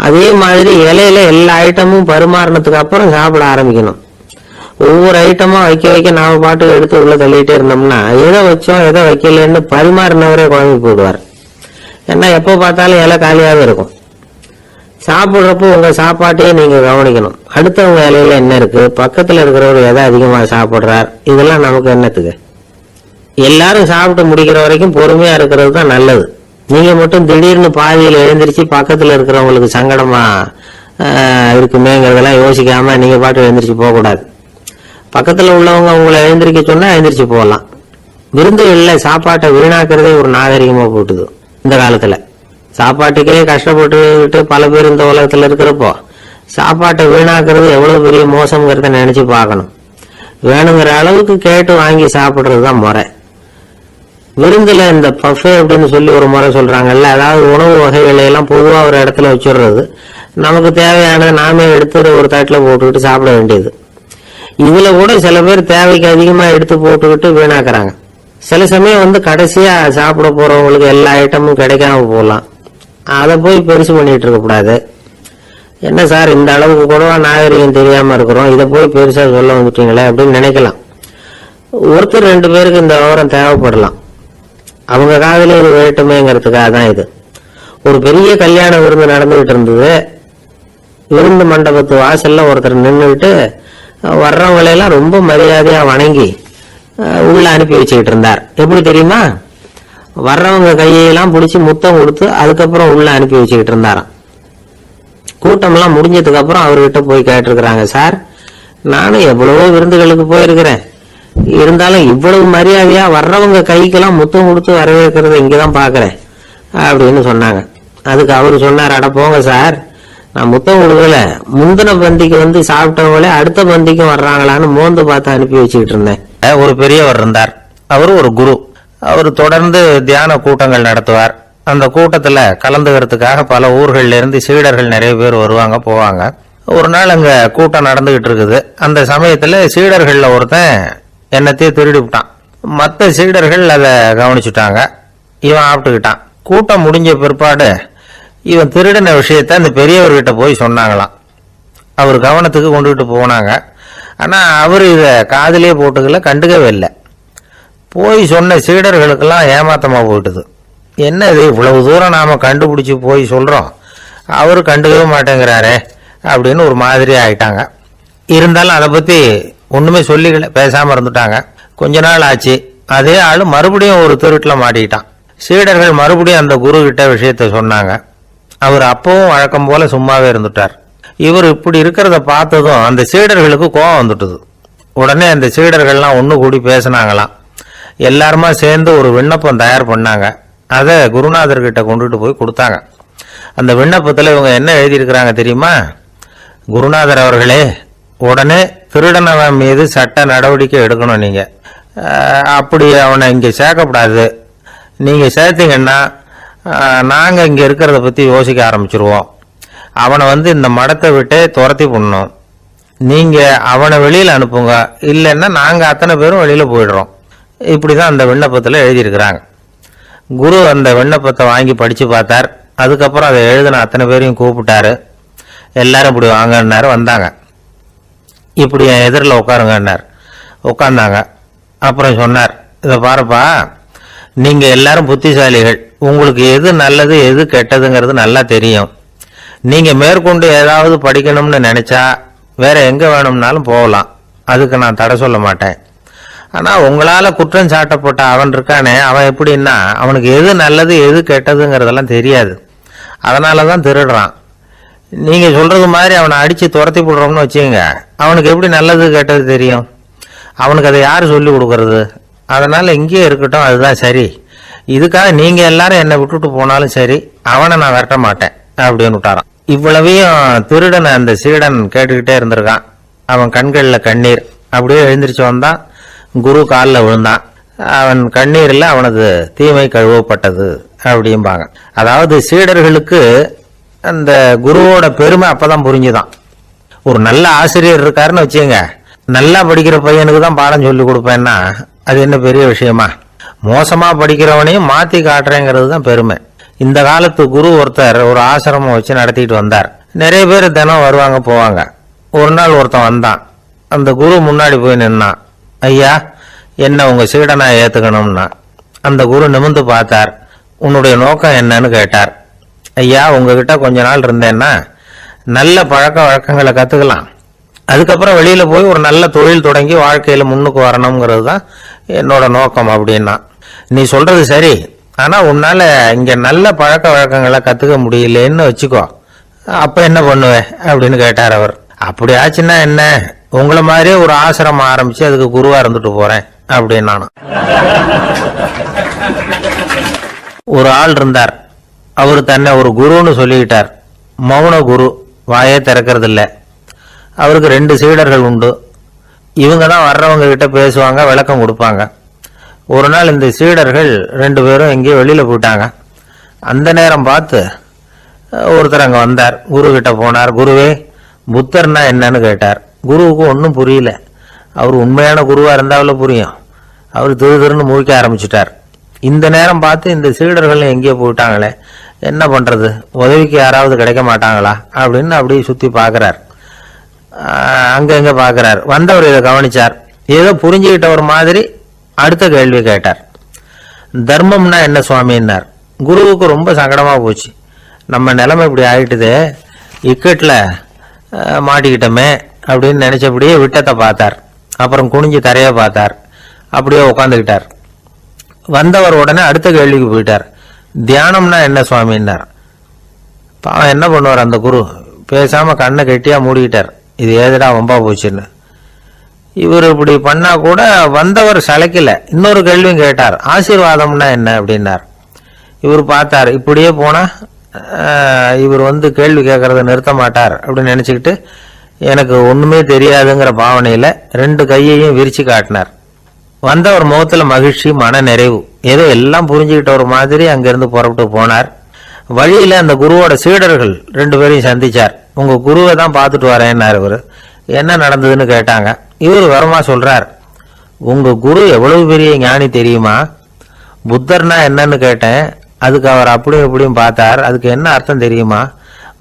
அதே மாதிரி இலையில எல்லா ஐட்டமும் பரிமாறினதுக்கு அப்புறம் சாப்பிட ஆரம்பிக்கணும். ஒவ்வொரு ஐட்டமா வைக்க வைக்க நாம பாட்டுக்கு எடுத்து உள்ள தள்ளிட்டே இருந்தோம்னா எதை வச்சோம் எதை வைக்கலன்னு பரிமாறினவரே குழம்பு போடுவார். ஏன்னா எப்ப பார்த்தாலும் இலை காலியாவே இருக்கும். சாப்பிட்றப்போ உங்க சாப்பாட்டையே நீங்க கவனிக்கணும். அடுத்தவங்க இலையில என்ன இருக்கு, பக்கத்துல இருக்கிறவர் எதை அதிகமா சாப்பிடுறார், இதெல்லாம் நமக்கு என்னத்துக்கு? எல்லாரும் சாப்பிட்டு முடிக்கிற வரைக்கும் பொறுமையா இருக்கிறது தான் நல்லது. நீங்க மட்டும் திடீர்னு பாதியில் எழுந்திரிச்சு பக்கத்துல இருக்கிறவங்களுக்கு சங்கடமா இருக்குமேங்கிறதெல்லாம் யோசிக்காம நீங்க பாட்டு எழுந்திரிச்சு போக கூடாது. பக்கத்துல உள்ளவங்க உங்களை எழுந்திரிக்க சொன்னா எழுந்திரிச்சு போகலாம். விருந்துகள்ல சாப்பாட்டை வீணாக்குறதே ஒரு நாகரிகமா போட்டுது. இந்த காலத்துல சாப்பாட்டுக்கே கஷ்டப்பட்டுக்கிட்டு பல பேர் இந்த உலகத்துல இருக்கிறப்போ சாப்பாட்டை வீணாக்குறது எவ்வளவு பெரிய மோசம்ங்கிறத நினைச்சு பார்க்கணும். வேணுங்கிற அளவுக்கு கேட்டு வாங்கி சாப்பிடுறது தான் முறை. விருந்துல இந்த பஃபே அப்படின்னு சொல்லி ஒரு முறை சொல்றாங்கல்ல, அதாவது உணவு வகைகளை எல்லாம் பொதுவா ஒரு இடத்துல வச்சுடுறது, நமக்கு தேவையானதை நாமே எடுத்து ஒரு தட்டில் போட்டுக்கிட்டு சாப்பிட வேண்டியது. இதுல கூட சில பேர் தேவைக்கு அதிகமா எடுத்து போட்டுக்கிட்டு வீணாக்குறாங்க. சில சமயம் வந்து கடைசியா சாப்பிட போறவங்களுக்கு எல்லா ஐட்டமும் கிடைக்காம போகலாம். அதை போய் பெருசு பண்ணிட்டு இருக்க கூடாது. என்ன சார் இந்த அளவுக்கு கூட நாகரிகம் தெரியாம இருக்கிறோம், இதை போய் பெருசா சொல்ல வந்துட்டீங்களே அப்படின்னு நினைக்கலாம். ஒருத்தர் 2 பேருக்கு இந்த விவரம் தேவைப்படலாம். அவங்க காதல இது வேட்டுமேங்கிறதுக்காக தான் இது. ஒரு பெரிய கல்யாண விருந்து நடந்துகிட்டு இருந்தது. விருந்து மண்டபத்து வாசல்ல ஒருத்தர் நின்றுட்டு வர்றவங்களையெல்லாம் ரொம்ப மரியாதையா வணங்கி உள்ள அனுப்பி வச்சுக்கிட்டு இருந்தார். எப்படி தெரியுமா? வர்றவங்க கையெல்லாம் பிடிச்சி முத்தம் கொடுத்து அதுக்கப்புறம் உள்ள அனுப்பி வச்சுக்கிட்டு இருந்தாராம். கூட்டம்லாம் முடிஞ்சதுக்கு அப்புறம் அவர்கிட்ட போய் கேட்டிருக்கிறாங்க, சார் நானும் எவ்வளவோ விருந்துகளுக்கு போயிருக்கிறேன், இருந்தாலும் இவ்வளவு மரியாதையா வர்றவங்க கைக்கெல்லாம் முத்தம் கொடுத்து வரவேற்கிறத இங்கதான் பாக்குறேன் அப்படின்னு சொன்னாங்க. அதுக்கு அவரு சொன்னார், அட போங்க சார், நான் முத்தம் கொடுக்கல, முந்தின பந்திக்கு வந்து சாப்பிட்டவங்களே அடுத்த பந்திக்கும் வர்றாங்களான்னு மோந்து பார்த்து அனுப்பி வச்சுக்கிட்டு இருந்தேன். ஒரு பெரியவர் இருந்தார், அவரு ஒரு குரு. அவர் தொடர்ந்து தியான கூட்டங்கள் நடத்துவார். அந்த கூட்டத்துல கலந்துக்கிறதுக்காக பல ஊர்கள்ல இருந்து சீடர்கள் நிறைய பேர் வருவாங்க போவாங்க. ஒரு நாள் அங்க கூட்டம் நடந்துகிட்டு இருக்குது. அந்த சமயத்துல சீடர்கள்ல ஒருத்தன் என்னத்தையும் திருடி விட்டான். மற்ற சீடர்கள் அதை கவனிச்சுட்டாங்க. இவன் ஆப்பிட்டுக்கிட்டான். கூட்டம் முடிஞ்ச பிற்பாடு இவன் திருடின விஷயத்த அந்த பெரியவர்கிட்ட போய் சொன்னாங்களாம். அவர் கவனத்துக்கு கொண்டுகிட்டு போனாங்க. ஆனா அவரு இத காதிலே போட்டுக்கல, கண்டுக்கவே இல்லை. போய் சொன்ன சீடர்களுக்கெல்லாம் ஏமாத்தமா போயிட்டுது. என்ன இது, இவ்வளவு தூரம் நாம கண்டுபிடிச்சு போய் சொல்றோம், அவரு கண்டுக்கவே மாட்டேங்கிறாரே அப்படின்னு ஒரு மாதிரி ஆயிட்டாங்க. இருந்தாலும் அதை பத்தி ஒண்ணுமே சொல்லிக்கல, பேசாம இருந்துட்டாங்க. கொஞ்ச நாள் ஆச்சு. அதே ஆளு மறுபடியும் ஒரு திருட்டுல மாட்டிக்கிட்டான். சீடர்கள் மறுபடியும் அந்த குரு கிட்ட விஷயத்த சொன்னாங்க. அவர் அப்பவும் வழக்கம் போல சும்மாவே இருந்துட்டார். இவர் இப்படி இருக்கிறத பார்த்ததும் அந்த சீடர்களுக்கு கோபம் வந்துட்டுது. உடனே அந்த சீடர்கள்லாம் ஒண்ணு கூடி பேசினாங்களாம். எல்லாருமா சேர்ந்து ஒரு விண்ணப்பம் தயார் பண்ணாங்க. அதை குருநாதர்கிட்ட கொண்டுட்டு போய் கொடுத்தாங்க. அந்த விண்ணப்பத்துல இவங்க என்ன எழுதியிருக்கிறாங்க தெரியுமா? குருநாதர் அவர்களே, உடனே திருடனவன் மீது சட்ட நடவடிக்கை எடுக்கணும். நீங்க அப்படி அவனை இங்க சேர்க்கக்கூடாது. நீங்க சேர்த்தீங்கன்னா நாங்க இங்க இருக்கிறத பத்தி யோசிக்க ஆரம்பிச்சிருவோம். அவனை வந்து இந்த மடத்தை விட்டு துரத்தி பண்ணணும். நீங்க அவனை வெளியில அனுப்புங்க, இல்லைன்னா நாங்க அத்தனை பேரும் வெளியில போயிடுறோம். இப்படிதான் அந்த விண்ணப்பத்துல எழுதியிருக்கிறாங்க. குரு அந்த விண்ணப்பத்தை வாங்கி படிச்சு பார்த்தார். அதுக்கப்புறம் அதை எழுதின அத்தனை பேரையும் கூப்பிட்டாரு. எல்லாரும் இப்படி வாங்கன்னாரு. வந்தாங்க. இப்படி என் எதிரில் உட்காருங்கன்னார். உட்கார்ந்தாங்க. அப்புறம் சொன்னார், இதை பாருப்பா, நீங்க எல்லாரும் புத்திசாலிகள், உங்களுக்கு எது நல்லது எது கெட்டதுங்கிறது நல்லா தெரியும். நீங்க மேற்கொண்டு ஏதாவது படிக்கணும்னு நினைச்சா வேற எங்க வேணும்னாலும் போகலாம், அதுக்கு நான் தடை சொல்ல மாட்டேன். ஆனா உங்களால குற்றம் சாட்டப்பட்ட அவன் இருக்கானே, அவன் எப்படின்னா அவனுக்கு எது நல்லது எது கெட்டதுங்கிறதெல்லாம் தெரியாது, அதனாலதான் திருடுறான். நீங்க சொல்றது மாதிரி அவனை அடிச்சு துரத்தி போடுறோம்னு வச்சுக்கோங்க, அவனுக்கு எப்படி நல்லது கெட்டது தெரியும்? அவனுக்கு அதை யாரு சொல்லி கொடுக்கறது? அதனால இங்கேயே இருக்கட்டும், அதுதான் சரி. இதுக்காக நீங்க எல்லாரும் என்னை விட்டுட்டு போனாலும் சரி, அவனை நான் விரட்ட மாட்டேன் அப்படின்னு விட்டாரான். இவ்வளவையும் திருடனை அந்த சீடன் கேட்டுக்கிட்டே இருந்திருக்கான். அவன் கண்களில் கண்ணீர். அப்படியே எழுந்திரிச்சு வந்தான், குரு காலில் விழுந்தான். அவன் கண்ணீரில் அவனது தீமை கழுவப்பட்டது அப்படிம்பாங்க. அதாவது சீடர்களுக்கு அந்த குருவோட பெருமை அப்பதான் புரிஞ்சுதான். ஒரு நல்ல ஆசிரியர் இருக்காருன்னு வச்சுங்க, நல்லா படிக்கிற பையனுக்கு தான் பாடம் சொல்லி கொடுப்பேன்னா அது என்ன பெரிய விஷயமா? மோசமா படிக்கிறவனையும் மாத்தி காட்டுறேங்கிறது தான் பெருமை. இந்த காலத்து குரு ஒருத்தர் ஒரு ஆசிரமம் வச்சு நடத்திட்டு வந்தார். நிறைய பேர் தினம் வருவாங்க போவாங்க. ஒரு நாள் ஒருத்தன் வந்தான். அந்த குரு முன்னாடி போய் நின்னான். ஐயா, என்ன உங்க சீடனா ஏத்துக்கணும்னா. அந்த குரு நிமிர்ந்து பார்த்தார். உன்னுடைய நோக்கம் என்னன்னு கேட்டார். ஐயா, உங்ககிட்ட கொஞ்ச நாள் இருந்தேன்னா நல்ல பழக்க வழக்கங்களை கத்துக்கலாம், அதுக்கப்புறம் வெளியில போய் ஒரு நல்ல தொழில் தொடங்கி வாழ்க்கையில முன்னுக்கு வரணுங்கிறது தான் என்னோட நோக்கம் அப்படின்னா. நீ சொல்றது சரி, ஆனா உன்னால இங்க நல்ல பழக்க வழக்கங்களை கத்துக்க முடியலன்னு வச்சுக்கோ, அப்ப என்ன பண்ணுவேன் அப்படின்னு கேட்டார் அவர். அப்படி ஆச்சுன்னா என்ன, உங்களை மாதிரியே ஒரு ஆசிரமம் ஆரம்பிச்சு அதுக்கு குருவா இருந்துட்டு போறேன் அப்படின்னு நானும். ஒரு ஆள் இருந்தார். அவரு தன்னை ஒரு குருன்னு சொல்லிக்கிட்டார். மௌன குரு, வாயே திறக்கிறது இல்லை. அவருக்கு 2 சீடர்கள் உண்டு. இவங்க தான் வர்றவங்க கிட்ட பேசுவாங்க, விளக்கம் கொடுப்பாங்க. ஒரு நாள் இந்த சீடர்கள் 2 பேரும் எங்கேயோ வெளியில போயிட்டாங்க. அந்த நேரம் பார்த்து ஒருத்தர் அங்க வந்தார். குரு கிட்ட போனார். குருவே, புத்தர்னா என்னன்னு கேட்டார். குருவுக்கு ஒன்றும் புரியல. அவர் உண்மையான குருவா இருந்தாவில் புரியும். அவர் திருன்னு முழிக்க ஆரம்பிச்சுட்டார். இந்த நேரம் பார்த்து இந்த சீடர்கள் எங்கேயோ போயிட்டாங்களே, என்ன பண்றது, உதவிக்கு யாராவது கிடைக்க மாட்டாங்களா அப்படின்னு அப்படியே சுத்தி பாக்குறார். அங்க பாக்குறார். வந்தவர் இதை கவனிச்சார். ஏதோ புரிஞ்சுக்கிட்ட ஒரு மாதிரி அடுத்த கேள்வி கேட்டார். தர்மம்னா என்ன சுவாமின்னார். குருவுக்கு ரொம்ப சங்கடமா போச்சு. நம்ம நிலைமை இப்படி ஆயிட்டுதே, இக்கட்ல மாட்டிக்கிட்டோமே அப்படின்னு நினைச்சபடியே விட்டத்தை பார்த்தார். அப்புறம் குனிஞ்சு தரைய பார்த்தார். அப்படியே உட்காந்துக்கிட்டார். வந்தவர் உடனே அடுத்த கேள்விக்கு போயிட்டார். தியானம்னா என்ன சுவாமின்னார். பாவம் என்ன பண்ணுவார் அந்த குரு, பேசாம கண்ணை கெட்டியா மூடிக்கிட்டார். இது ஏதுடா வம்பா போச்சுன்னு. இவர் இப்படி பண்ணா கூட வந்தவர் சளைக்கல. இன்னொரு கேள்வியும் கேட்டார். ஆசீர்வாதம்னா என்ன அப்படின்னார். இவர் பார்த்தார். இப்படியே போனா இவர் கேள்வி கேட்கறத நிறுத்த மாட்டார் அப்படின்னு நினைச்சுக்கிட்டு எனக்கு ஒண்ணுமே தெரியாதுங்கிற பாவனையில 2 கையையும் விரிச்சு காட்டினார். வந்தவர் முகத்துல மகிழ்ச்சி, மன நிறைவு, ஏதோ எல்லாம் புரிஞ்சுக்கிட்ட ஒரு மாதிரி அங்கிருந்து புறப்பட்டு போனார். வழியில அந்த குருவோட சீடர்கள் 2 பேரையும் சந்திச்சார். உங்க குருவை தான் பார்த்துட்டு வரேன்னார். இவரு என்ன நடந்ததுன்னு கேட்டாங்க. இவர் வரமா சொல்றார். உங்க குரு எவ்வளவு பெரிய ஞானி தெரியுமா? புத்தர்னா என்னன்னு கேட்டேன். அதுக்கு அவர் அப்படியும் இப்படியும் பார்த்தார். அதுக்கு என்ன அர்த்தம் தெரியுமா?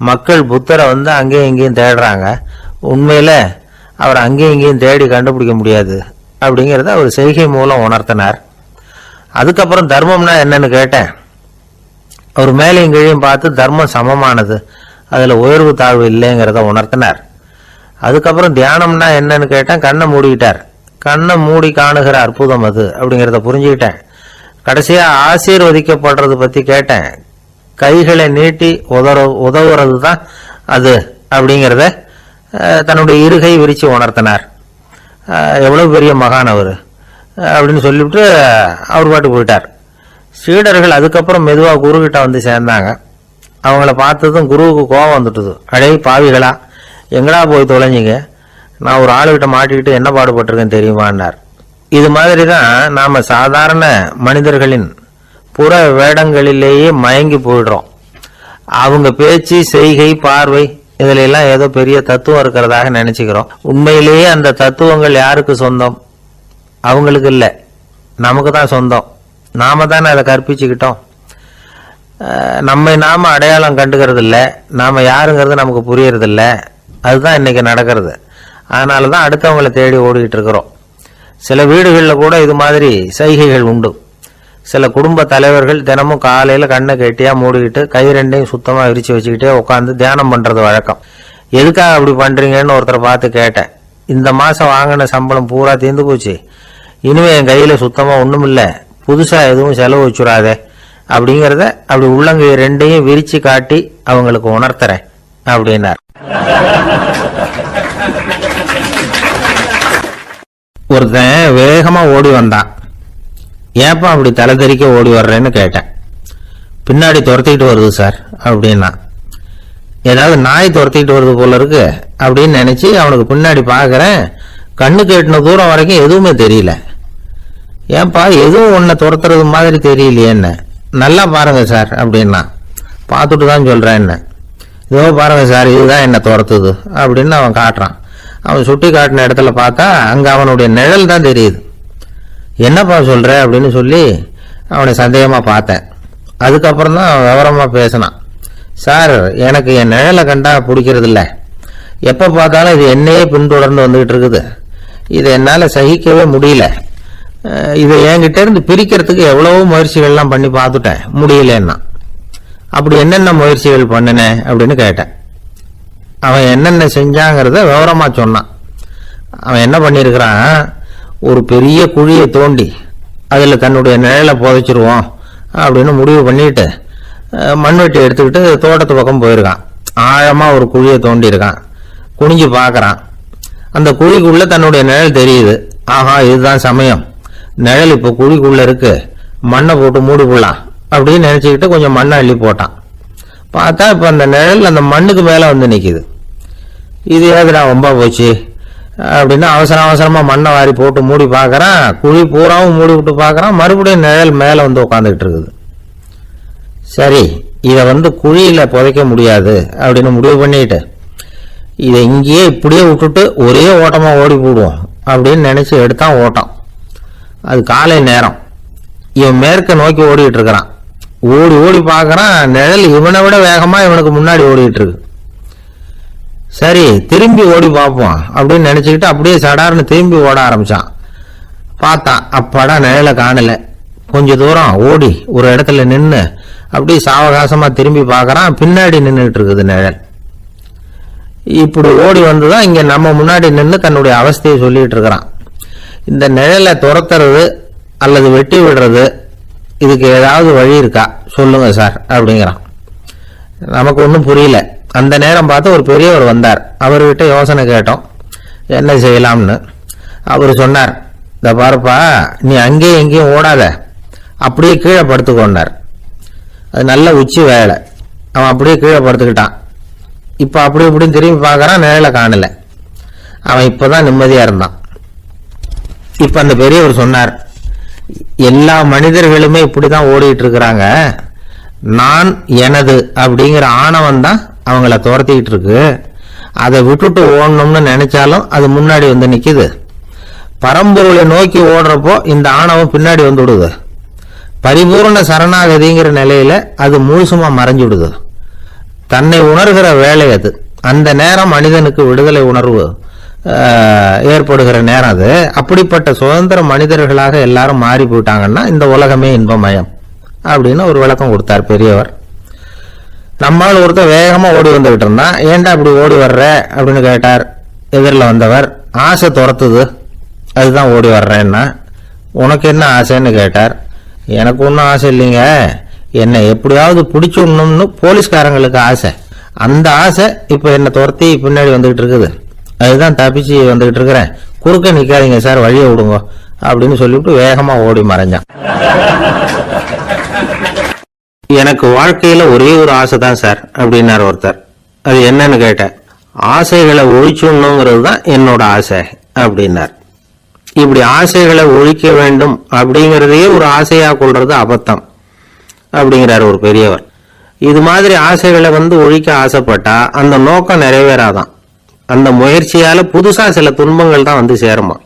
மக்கள் புத்தரை அங்கேயும் இங்கேயும் தேடுறாங்க, உண்மையில அவர் அங்கேயும் இங்கேயும் தேடி கண்டுபிடிக்க முடியாது அப்படிங்கறத அவர் செய்கை மூலம் உணர்த்தினார். அதுக்கப்புறம் தர்மம்னா என்னன்னு கேட்டேன். அவர் மேலையும் கீழையும் பார்த்து தர்மம் சமமானது, அதுல உயர்வு தாழ்வு இல்லைங்கிறத உணர்த்தினார். அதுக்கப்புறம் தியானம்னா என்னன்னு கேட்டேன். கண்ணை மூடிக்கிட்டார். கண்ணை மூடி காணுகிற அற்புதம் அது அப்படிங்கிறத புரிஞ்சுக்கிட்டேன். கடைசியா ஆசீர்வதிக்கப்படுறது பத்தி கேட்டேன். கைகளை நீட்டி உதவுறது தான் அது அப்படிங்கிறத தன்னுடைய இருகை விரிச்சு உணர்த்தினார். எவ்வளவு பெரிய மகான் அவரு அப்படின்னு சொல்லிவிட்டு அவர் பாட்டு போயிட்டார். சீடர்கள் அதுக்கப்புறம் மெதுவா குரு கிட்ட சேர்ந்தாங்க. அவங்கள பார்த்ததும் குருவுக்கு கோபம் வந்துட்டுது. அடே பாவிகளா, எங்கடா போய் தொலைஞ்சிங்க, நான் ஒரு ஆளுகிட்ட மாட்டிக்கிட்டு என்ன பாடுபட்டிருக்கேன் தெரியுமான்னார். இது மாதிரி தான் நாம சாதாரண மனிதர்களின் புற வேடங்களிலேயே மயங்கி போயிடுறோம். அவங்க பேச்சு, செய்கை, பார்வை இதுல எல்லாம் ஏதோ பெரிய தத்துவம் இருக்கிறதாக நினைச்சுக்கிறோம். உண்மையிலேயே அந்த தத்துவங்கள் யாருக்கு சொந்தம்? அவங்களுக்கு இல்ல, நமக்கு தான் சொந்தம். நாம தானே அதை கற்பிச்சுக்கிட்டோம். நம்மை நாம அடையாளம் கண்டுக்கிறது இல்ல, நாம யாருங்கிறது நமக்கு புரியறது இல்ல. அதுதான் இன்னைக்கு நடக்கிறது. அதனாலதான் அடுத்தவங்களை தேடி ஓடிக்கிட்டு இருக்கிறோம். சில வீடுகளில் கூட இது மாதிரி சைகைகள் உண்டு. சில குடும்ப தலைவர்கள் தினமும் காலையில கண்ணை கெட்டியா மூடிக்கிட்டு கை ரெண்டையும் சுத்தமா விரிச்சு வச்சுக்கிட்டே உட்காந்து தியானம் பண்றது வழக்கம். எதுக்காக அப்படி பண்றீங்கன்னு ஒருத்தரை பார்த்து கேட்டேன். இந்த மாசம் வாங்கின சம்பளம் பூரா தீர்ந்து போச்சு, இனிமே என் கையில சுத்தமா ஒண்ணும் இல்ல, புதுசா எதுவும் செலவு வச்சுடாதே அப்படிங்கறத அப்படி உள்ளங்கை ரெண்டையும் விரிச்சு காட்டி அவங்களுக்கு உணர்த்துறேன் அப்படின்னார். ஒருத்தன் வேகமா ஓடி வந்தான். ஏப்பா அப்படி தலை தெறிக்க ஓடி வர்றேன்னு கேட்டேன். பின்னாடி துரத்திக்கிட்டு வருது சார் அப்படின்னா. ஏதாவது நாய் துரத்திக்கிட்டு வருது போல இருக்கு அப்படின்னு நினைச்சு அவனுக்கு பின்னாடி பாக்குறேன். கண்ணு கேட்டின தூரம் வரைக்கும் எதுவுமே தெரியல. ஏன்பா எதுவும் உன்னை துரத்துறது மாதிரி தெரியலையேன்னு. நல்லா பாருங்க சார் அப்படின்னா. பார்த்துட்டு தான் சொல்றேன் என்ன. இதோ பாருங்க சார், இதுதான் என்ன துரத்துது அப்படின்னு அவன் காட்டுறான். அவன் சுட்டி காட்டின இடத்துல பார்த்தா அங்க அவனுடைய நிழல் தான் தெரியுது. என்னப்பா சொல்ற அப்படின்னு சொல்லி அவனை சந்தேகமா பார்த்தேன். அதுக்கப்புறம் தான் விவரமா பேசினான். சார், எனக்கு என் நிழலை கண்டா பிடிக்கிறது இல்லை. எப்ப பார்த்தாலும் இது என்னையே பின்தொடர்ந்து வந்துகிட்டு இருக்குது. இதை என்னால சகிக்கவே முடியல. இதை என்கிட்ட இருந்து பிரிக்கிறதுக்கு எவ்வளவோ முயற்சிகள்லாம் பண்ணி பார்த்துட்டேன், முடியலன்னா. அப்படி என்னென்ன முயற்சிகள் பண்ணினேன் அப்படின்னு கேட்டேன். அவன் என்னென்ன செஞ்சாங்கிறத விவரமா சொன்னான். அவன் என்ன பண்ணிருக்கிறான், ஒரு பெரிய குழியை தோண்டி அதுல தன்னுடைய நிழலை புதைச்சிருவோம் அப்படின்னு முடிவு பண்ணிட்டு மண்வெட்டி எடுத்துக்கிட்டு தோட்டத்து பக்கம் போயிருக்கான். ஆழமா ஒரு குழியை தோண்டி இருக்கான். குனிஞ்சு பாக்குறான். அந்த குழிக்குள்ள தன்னுடைய நிழல் தெரியுது. ஆஹா, இதுதான் சமயம், நிழல் இப்ப குழிக்குள்ள இருக்கு, மண்ணை போட்டு மூடி போடலாம் அப்படின்னு நினைச்சுக்கிட்டு கொஞ்சம் மண்ணை அள்ளி போட்டான். பார்த்தா இப்ப அந்த நிழல் அந்த மண்ணுக்கு மேல வந்து நிக்குது. இது ஏதுடா ரொம்ப போச்சு அப்படின்னு அவசரமா மண்ணை வாரி போட்டு மூடி பாக்குறான். குழி பூராவும் மூடி விட்டு பாக்குறான். மறுபடியும் நிழல் மேல வந்து உட்காந்துக்கிட்டு இருக்குது. சரி, இதை குழியில புதைக்க முடியாது அப்படின்னு முடிவு பண்ணிட்டு இதை இங்கேயே இப்படியே விட்டுட்டு ஒரே ஓட்டமா ஓடி போடுவோம் அப்படின்னு நினைச்சு எடுத்தான் ஓட்டம். அது காலை நேரம். இவன் மேற்க நோக்கி ஓடிட்டு இருக்கிறான். ஓடி ஓடி பாக்குறான், நிழல் இவனை விட வேகமா இவனுக்கு முன்னாடி ஓடிட்டு இருக்கு. சரி, திரும்பி ஓடி பார்ப்போம் அப்படின்னு நினைச்சுக்கிட்டு அப்படியே சடார்னு திரும்பி ஓட ஆரம்பிச்சான். பார்த்தான், அப்பாடா நிழலை காணல. கொஞ்ச தூரம் ஓடி ஒரு இடத்துல நின்று அப்படியே சாவகாசமா திரும்பி பார்க்கறான். பின்னாடி நின்றுட்டு இருக்குது நிழல். இப்படி ஓடி வந்துதான் இங்க நம்ம முன்னாடி நின்று தன்னுடைய அவஸ்தையை சொல்லிட்டு இருக்கிறான். இந்த நிழலை துரத்துறது அல்லது வெட்டி விடுறது, இதுக்கு ஏதாவது வழி இருக்கா சொல்லுங்க சார் அப்படிங்கிறான். நமக்கு ஒன்றும் புரியல. அந்த நேரம் பார்த்து ஒரு பெரியவர் வந்தார். அவர்கிட்ட யோசனை கேட்டோம், என்ன செய்யலாம்னு. அவர் சொன்னார், இந்த பாருப்பா, நீ அங்கேயும் எங்கேயும் ஓடாத, அப்படியே கீழே படுத்துக்கொண்டார். அது நல்ல உச்சி வேலை. அவன் அப்படியே கீழே படுத்துக்கிட்டான். இப்ப அப்படி இப்படின்னு திரும்பி பார்க்கறான், நிழலை காணல. அவன் இப்பதான் நிம்மதியா இருந்தான். இப்ப அந்த பெரியவர் சொன்னார், எல்லா மனிதர்களுமே இப்படிதான் ஓடிட்டு இருக்கிறாங்க. நான் எனது அப்படிங்கிற ஆணவம் தான் அவங்கள துரத்திக்கிட்டு இருக்கு. அதை விட்டுட்டு ஓடணும்னு நினைச்சாலும் அது முன்னாடி வந்து நிக்குது. பரம்பொருளை நோக்கி ஓடுறப்போ இந்த ஆணவம் பின்னாடி வந்து விடுது. பரிபூர்ண சரணாகதிங்கிற நிலையில அது முழுசுமா மறைஞ்சு விடுது. தன்னை உணர்கிற வேலை அது. அந்த நேரம் மனிதனுக்கு விடுதலை உணர்வு ஏற்படுகிற நேரம் அது. அப்படிப்பட்ட சுதந்திர மனிதர்களாக எல்லாரும் மாறி போயிட்டாங்கன்னா இந்த உலகமே இன்பமயம் அப்படின்னு ஒரு விளக்கம் கொடுத்தார் பெரியவர். நம்மால் ஒருத்தர் வேகமா ஓடி வந்துகிட்டு இருந்தான். ஏன்டா அப்படி ஓடி வர்ற அப்படின்னு கேட்டார் எதிரில் வந்தவர். ஆசை துரத்துது, அதுதான் ஓடி வர்றேன்னா. உனக்கு என்ன ஆசைன்னு கேட்டார். எனக்கு ஒன்றும் ஆசை இல்லைங்க, என்னை எப்படியாவது பிடிச்சுடணும்னு போலீஸ்காரங்களுக்கு ஆசை. அந்த ஆசை இப்ப என்ன துரத்தி பின்னாடி வந்துகிட்டு இருக்குது. அதுதான் தப்பிச்சு வந்துகிட்டு இருக்கிறேன். குறுக்க நிக்காதீங்க சார், வழியை விடுங்க அப்படின்னு சொல்லிவிட்டு வேகமா ஓடி மறைஞ்சான். எனக்கு வாழ்க்கையில ஒரே ஒரு ஆசை தான் சார் அப்படின்னார் ஒருத்தர். அது என்னன்னு கேட்டேன். ஆசைகளை ஒழிச்சுடணுங்கிறது தான் என்னோட ஆசை அப்படின்னார். இப்படி ஆசைகளை ஒழிக்க வேண்டும் அப்படிங்கறதையே ஒரு ஆசையா கொள்றது அபத்தம் அப்படிங்கிறார் ஒரு பெரியவர். இது மாதிரி ஆசைகளை ஒழிக்க ஆசைப்பட்டா அந்த நோக்கம் நிறைவேறாதான். அந்த முயற்சியால புதுசா சில துன்பங்கள் தான் சேருமா.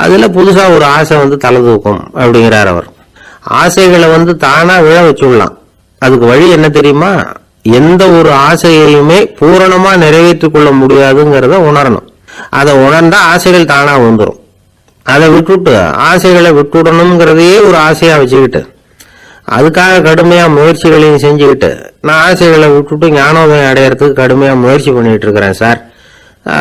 அதுல புதுசா ஒரு ஆசை தலை தூக்கும் அப்படிங்கிறார் அவர். ஆசைகளை தானா விழ வச்சுடலாம். அதுக்கு வழி என்ன தெரியுமா? எந்த ஒரு ஆசையையுமே பூரணமா நிறைவேற்றிக் கொள்ள முடியாதுங்கிறத உணரணும். அதை உணர்ந்தா ஆசைகள் தானா வந்துடும். அதை விட்டுட்டு ஆசைகளை விட்டுடணுங்கிறதையே ஒரு ஆசையா வச்சுக்கிட்டு அதுக்காக கடுமையா முயற்சிகளையும் செஞ்சுக்கிட்டு நான் ஆசைகளை விட்டுட்டு ஞானோதயம் அடையறதுக்கு கடுமையா முயற்சி பண்ணிட்டு இருக்கிறேன் சார்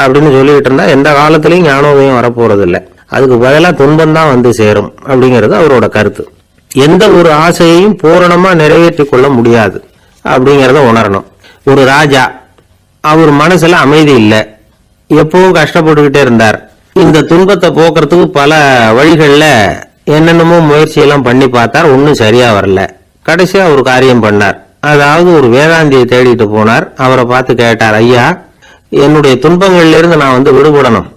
அப்படின்னு சொல்லிட்டு இருந்தா எந்த காலத்திலையும் ஞானோதயம் வரப்போறது இல்லை. அதுக்கு பதிலா துன்பம் தான் வந்து சேரும் அப்படிங்கிறது அவரோட கருத்து. எந்த ஒரு ஆசையையும் பூரணமா நிறைவேற்றி கொள்ள முடியாது அப்படிங்கறத உணரணும். ஒரு ராஜா, அவர் மனசுல அமைதி இல்லை, எப்பவும் கஷ்டப்பட்டுக்கிட்டே இருந்தார். இந்த துன்பத்தை போக்குறதுக்கு பல வழிகள்ல என்னென்னமோ முயற்சியெல்லாம் பண்ணி பார்த்தார், ஒன்னும் சரியா வரல. கடைசியா ஒரு காரியம் பண்ணார். அதாவது ஒரு வேதாந்தியை தேடிட்டு போனார். அவரை பார்த்து கேட்டார், ஐயா, என்னுடைய துன்பங்கள்ல இருந்து நான் வந்து விடுபடணும்,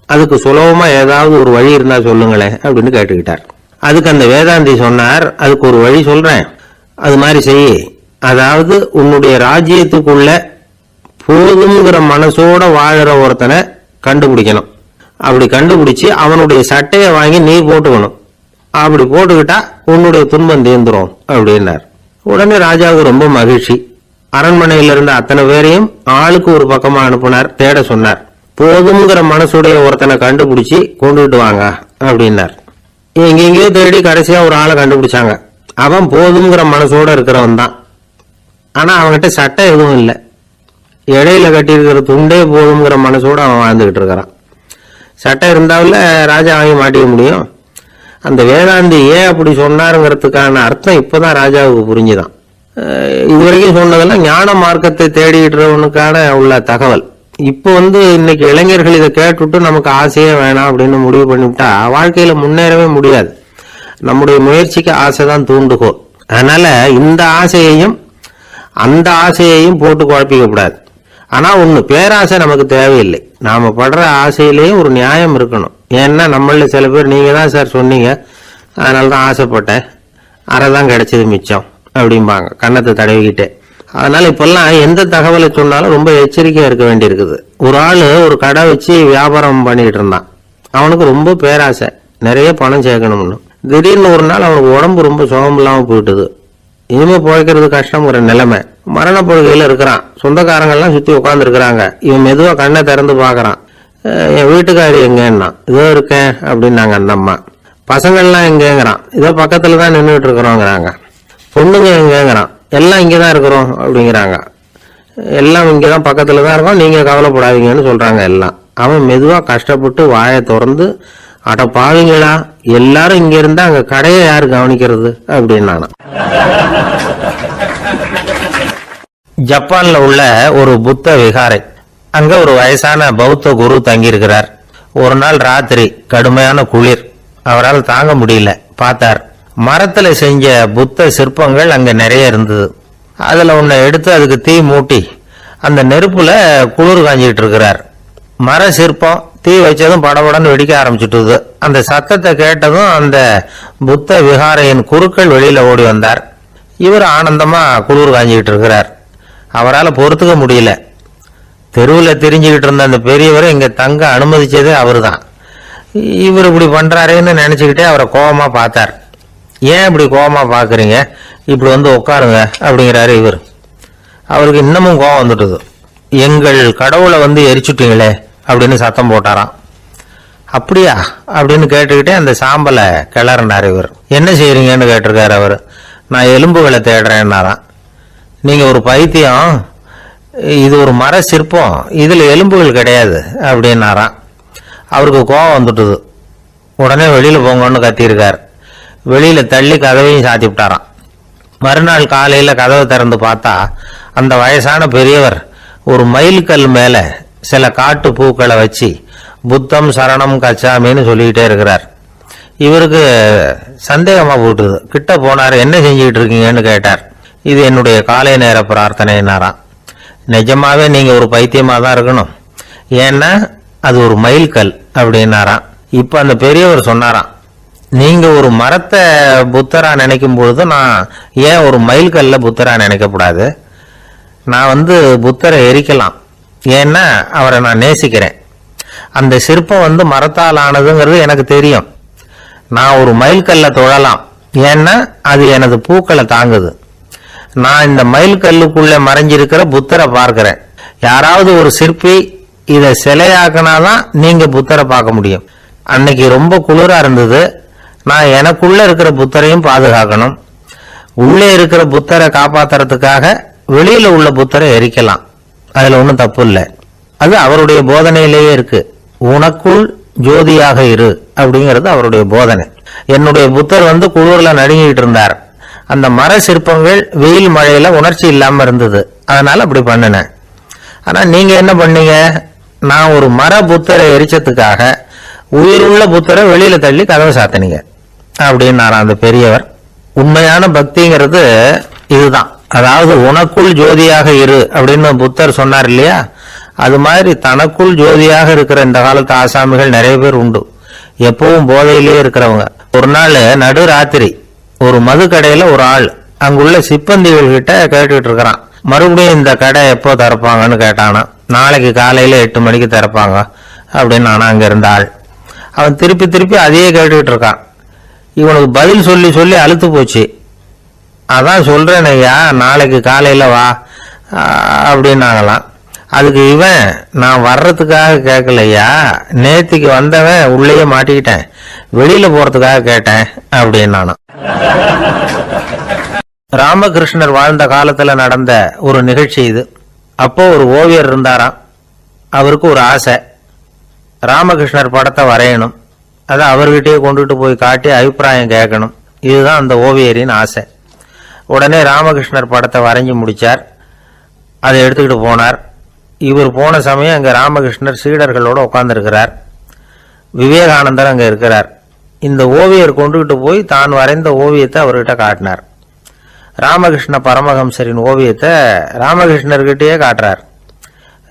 அதுக்கு சுலபமா ஏதாவது ஒரு வழி இருந்தா சொல்லுங்களேன் அப்படின்னு கேட்டுக்கிட்டார். அதுக்கு அந்த வேதாந்தி சொன்னார், அதுக்கு ஒரு வழி சொல்றேன், அது மாதிரி செய். அதாவது உன்னுடைய ராஜ்யத்துக்குள்ள போதுங்கிற மனசோட வாழற ஒருத்தனை கண்டுபிடிக்கணும். அப்படி கண்டுபிடிச்சு அவனுடைய சட்டையை வாங்கி நீ போட்டுக்கணும். அப்படி போட்டுக்கிட்டா உன்னுடைய துன்பம் தீர்ந்துரும் அப்படின்னார். உடனே ராஜாவுக்கு ரொம்ப மகிழ்ச்சி. அரண்மனையில இருந்த அத்தனை பேரையும் ஆளுக்கு ஒரு பக்கமா அனுப்புனார், தேட சொன்னார். போதுங்கிற மனசுடைய ஒருத்தனை கண்டுபிடிச்சு கொண்டுகிட்டு வாங்க அப்படின்னார். எங்கெங்கயோ தேடி கடைசியா ஒரு ஆளை கண்டுபிடிச்சாங்க. அவன் போதுங்கிற மனசோட இருக்கிறவன் தான். ஆனா அவன்கிட்ட சட்டை எதுவும் இல்லை. இடையில கட்டி இருக்கிற துண்டே போதுங்கிற மனசோட அவன் வாழ்ந்துகிட்டு இருக்கிறான். சட்டை இருந்தாவில் ராஜா வாங்கி மாட்டிக்க முடியும். அந்த வேதாந்தி ஏன் அப்படி சொன்னாருங்கிறதுக்கான அர்த்தம் இப்பதான் ராஜாவுக்கு புரிஞ்சுதான். இதுவரைக்கும் சொன்னதெல்லாம் ஞான மார்க்கத்தை தேடிடுறவனுக்கான உள்ள தகவல். இப்போ இன்னைக்கு இளைஞர்கள் இதை கேட்டுட்டு நமக்கு ஆசையே வேணாம் அப்படின்னு முடிவு பண்ணிவிட்டா வாழ்க்கையில முன்னேறவே முடியாது. நம்முடைய முயற்சிக்கு ஆசைதான் தூண்டுகோல். அதனால இந்த ஆசையையும் அந்த ஆசையையும் போட்டு குழப்பிக்க கூடாது. ஆனா ஒண்ணு, பேராசை நமக்கு தேவையில்லை. நாம படுற ஆசையிலேயும் ஒரு நியாயம் இருக்கணும். ஏன்னா நம்மள சில பேர், நீங்க தான் சார் சொன்னீங்க, அதனாலதான் ஆசைப்பட்டேன், அரைதான் கிடைச்சது மிச்சம் அப்படிம்பாங்க கன்னத்தை தடவிக்கிட்டே. அதனால இப்பெல்லாம் எந்த தகவலை சொன்னாலும் ரொம்ப எச்சரிக்கையா இருக்க வேண்டி இருக்குது. ஒரு ஆளு ஒரு கடை வச்சு வியாபாரம் பண்ணிட்டு இருந்தான். அவனுக்கு ரொம்ப பேராசை, நிறைய பணம் சேர்க்கணும்னு. திடீர்னு ஒரு நாள் அவனுக்கு உடம்பு ரொம்ப சுகம் இல்லாம போயிட்டுது. இனிமே பிழைக்கிறது கஷ்டங்கிற நிலைமை. மரண படுகையில இருக்கிறான். சொந்தக்காரங்கள்லாம் சுத்தி உட்கார்ந்து இருக்கிறாங்க. இவன் மெதுவா கண்ணை திறந்து பாக்குறான். என் வீட்டுக்காரி எங்கன்னா, இதோ இருக்கேன் அப்படின்னாங்க அந்த அம்மா. பசங்கள்லாம் எங்கேங்கிறான். இதோ பக்கத்துலதான் நின்றுட்டு இருக்கிறோங்கிறாங்க. பொண்ணுங்க எங்கேங்கிறான். எல்லாம் இங்கதான் இருக்கிறோம் அப்படிங்கிறாங்க. எல்லாம் இங்கதான் பக்கத்துலதான் இருக்கோம், நீங்க கவலைப்படாதீங்கன்னு சொல்றாங்க எல்லாம். அவன் மெதுவா கஷ்டப்பட்டு வாயை திறந்து, அட பாவீங்களா, எல்லாரும் இங்க இருந்தா அங்க கடையை யாரு கவனிக்கிறது அப்படின்னானா. ஜப்பான்ல உள்ள ஒரு புத்த விகாரை, அங்க ஒரு வயசான பௌத்த குரு தங்கி இருக்கிறார். ஒரு நாள் ராத்திரி கடுமையான குளிர், அவரால் தாங்க முடியல. பார்த்தார், மரத்துல செஞ்ச புத்த சிற்பங்கள் அங்க நிறைய இருந்தது. அதுல ஒன்ன எடுத்து அதுக்கு தீ மூட்டி அந்த நெருப்புல குளிர் காஞ்சிட்டு இருக்கிறார். மர சிற்பம் தீ வச்சதும் படபடன்னு வெடிக்க ஆரம்பிச்சுட்டுது. அந்த சத்தத்தை கேட்டதும் அந்த புத்த விகாரையின் குருக்கள் வெளியில ஓடி வந்தார். இவர் ஆனந்தமா குளிர் காஞ்சிக்கிட்டு இருக்கிறார். அவரால் பொறுத்துக்க முடியல. தெருவில் தெரிஞ்சுக்கிட்டு இருந்த அந்த பெரியவரை இங்க தங்க அனுமதிச்சதே அவரு தான். இவர் இப்படி பண்றாருன்னு நினைச்சுக்கிட்டே அவரை கோபமா பார்த்தார். ஏன் இப்படி கோபமா பாக்குறீங்க, இப்படி உட்காருங்க அப்படிங்கிறாரு இவர். அவருக்கு இன்னமும் கோபம் வந்துட்டுது. எங்கள் கடவுளை எரிச்சுட்டீங்களே அப்படின்னு சத்தம் போட்டாராம். அப்படியா அப்படின்னு கேட்டுக்கிட்டே அந்த சாம்பலை கிளறினார் இவர். என்ன செய்யறீங்கன்னு கேட்டிருக்காரு அவர். நான் எலும்புகளை தேடுறேன்னாராம். நீங்க ஒரு பைத்தியம், இது ஒரு மர சிற்பம், இதுல எலும்புகள் கிடையாது அப்படின்னாராம். அவருக்கு கோபம் வந்துட்டுது. உடனே வெளியில போங்கன்னு கத்தியிருக்கார். வெளியில தள்ளி கதவையும் சாத்தி விட்டாராம். மறுநாள் காலையில கதவை திறந்து பார்த்தா அந்த வயசான பெரியவர் ஒரு மைல்கல் மேல சில காட்டு பூக்களை வச்சு புத்தம் சரணம் கச்சாமின்னு சொல்லிக்கிட்டே இருக்கிறார். இவருக்கு சந்தேகமா போட்டுது. கிட்ட போனார். என்ன செஞ்சுக்கிட்டு இருக்கீங்கன்னு கேட்டார். இது என்னுடைய காலை நேர பிரார்த்தனைனாராம். நிஜமாவே நீங்க ஒரு பைத்தியமா தான் இருக்கணும், ஏன்னா அது ஒரு மைல்கல் அப்படின்னாராம். இப்ப அந்த பெரியவர் சொன்னாராம், நீங்க ஒரு மரத்தை புத்தரா நினைக்கும் பொழுது நான் ஏன் ஒரு மைல்கல்ல புத்தரா நினைக்கக்கூடாது? நான் புத்தரை எரிக்கலாம், ஏன்னா அவரை நான் நேசிக்கிறேன். அந்த சிற்பம் மரத்தால் ஆனதுங்கிறது எனக்கு தெரியும். நான் ஒரு மைல்கல்ல தொழலாம், ஏன்னா அது எனது பூக்களை தாங்குது. நான் இந்த மைல்கல்லுக்குள்ள மறைஞ்சிருக்கிற புத்தரை பார்க்கிறேன். யாராவது ஒரு சிற்பி இதை சிலையாக்கினாதான் நீங்க புத்தரை பார்க்க முடியும். அன்னைக்கு ரொம்ப குளிரா இருந்தது. நான் எனக்குள்ள இருக்கிற புத்தரையும் பாதுகாக்கணும். உள்ளே இருக்கிற புத்தரை காப்பாத்துறதுக்காக வெளியில உள்ள புத்தரை எரிக்கலாம், அதுல ஒன்றும் தப்பு இல்லை. அது அவருடைய போதனையிலேயே இருக்கு. உனக்குள் ஜோதியாக இரு அப்படிங்கிறது அவருடைய போதனை. என்னுடைய புத்தர் குளிர்ல நடுங்கிட்டு இருந்தார். அந்த மர சிற்பங்கள் வெயில் மழையில உணர்ச்சி இல்லாம இருந்தது, அதனால அப்படி பண்ணினேன். ஆனா நீங்க என்ன பண்ணீங்க? நான் ஒரு மர புத்தரை எரிச்சதுக்காக உயிருள்ள புத்தரை வெளியில தள்ளி கதவை சாத்தினீங்க அப்படின்னாராம் அந்த பெரியவர். உண்மையான பக்திங்கிறது இதுதான். அதாவது உனக்குள் ஜோதியாக இரு அப்படின்னு புத்தர் சொன்னார் இல்லையா, அது மாதிரி தனக்குள் ஜோதியாக இருக்கிற இந்த காலத்து ஆசாமிகள் நிறைய பேர் உண்டு. எப்பவும் போதையிலேயே இருக்கிறவங்க. ஒரு நாள் நடு ராத்திரி ஒரு மது கடையில ஒரு ஆள் அங்குள்ள சிப்பந்திகள் கிட்ட கேட்டுட்டு இருக்கிறான். மறுபடியும் இந்த கடை எப்போ திறப்பாங்கன்னு கேட்டானா. நாளைக்கு காலையில 8 மணிக்கு திறப்பாங்க அப்படின்னு நானா அங்க இருந்த ஆள். அவன் திருப்பி திருப்பி அதையே கேட்டுக்கிட்டு இருக்கான். இவனுக்கு பதில் சொல்லி சொல்லி அழுத்து போச்சு. அதான் சொல்றேன் ஐயா, நாளைக்கு காலையில வா அப்படின்னாங்களாம். அதுக்கு இவன், நான் வர்றதுக்காக கேட்கலையா, நேத்திக்கு வந்தவன் உள்ளேயே மாட்டிக்கிட்டேன், வெளியில போறதுக்காக கேட்டேன் அப்படின்னானா. ராமகிருஷ்ணர் வாழ்ந்த காலத்துல நடந்த ஒரு நிகழ்ச்சி இது. அப்போ ஒரு ஓவியர் இருந்தாராம். அவருக்கு ஒரு ஆசை, ராமகிருஷ்ணர் படத்தை வரையணும், அதை அவர்கிட்டயே கொண்டுட்டு போய் காட்டி அபிப்பிராயம் கேட்கணும். இதுதான் அந்த ஓவியரின் ஆசை. உடனே ராமகிருஷ்ணர் படத்தை வரைஞ்சி முடிச்சார். அதை எடுத்துக்கிட்டு போனார். இவர் போன சமயம் அங்க ராமகிருஷ்ணர் சீடர்களோட உட்கார்ந்துருக்கிறார். விவேகானந்தர் அங்க இருக்கிறார். இந்த ஓவியர் கொண்டுகிட்டு போய் தான் வரைந்த ஓவியத்தை அவர்கிட்ட காட்டினார். ராமகிருஷ்ண பரமஹம்சரின் ஓவியத்தை ராமகிருஷ்ணர்கிட்டயே காட்டுறார்.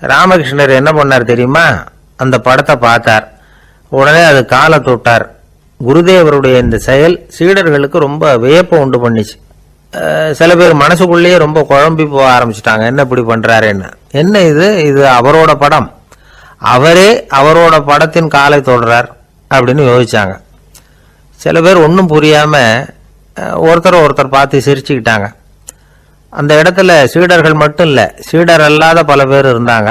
ராமகிருஷ்ணர் என்ன பண்ணார் தெரியுமா? அந்த படத்தை பார்த்தார். உடனே அது காலை தொட்டார். குருதேவருடைய இந்த செயல் சீடர்களுக்கு ரொம்ப வியப்பை உண்டு பண்ணிச்சு. சில பேர் மனசுக்குள்ளேயே ரொம்ப குழம்பி போக ஆரம்பிச்சுட்டாங்க, என்ன இப்படி பண்றாருன்னு. என்ன இது அவரோட படம், அவரே அவரோட படத்தின் காலை தொடுறார் அப்படின்னு யோசிச்சாங்க. சில பேர் ஒன்றும் புரியாம ஒருத்தர் பார்த்து சிரிச்சுக்கிட்டாங்க. அந்த இடத்துல சீடர்கள் மட்டும் இல்ல, சீடர் அல்லாத பல பேர் இருந்தாங்க.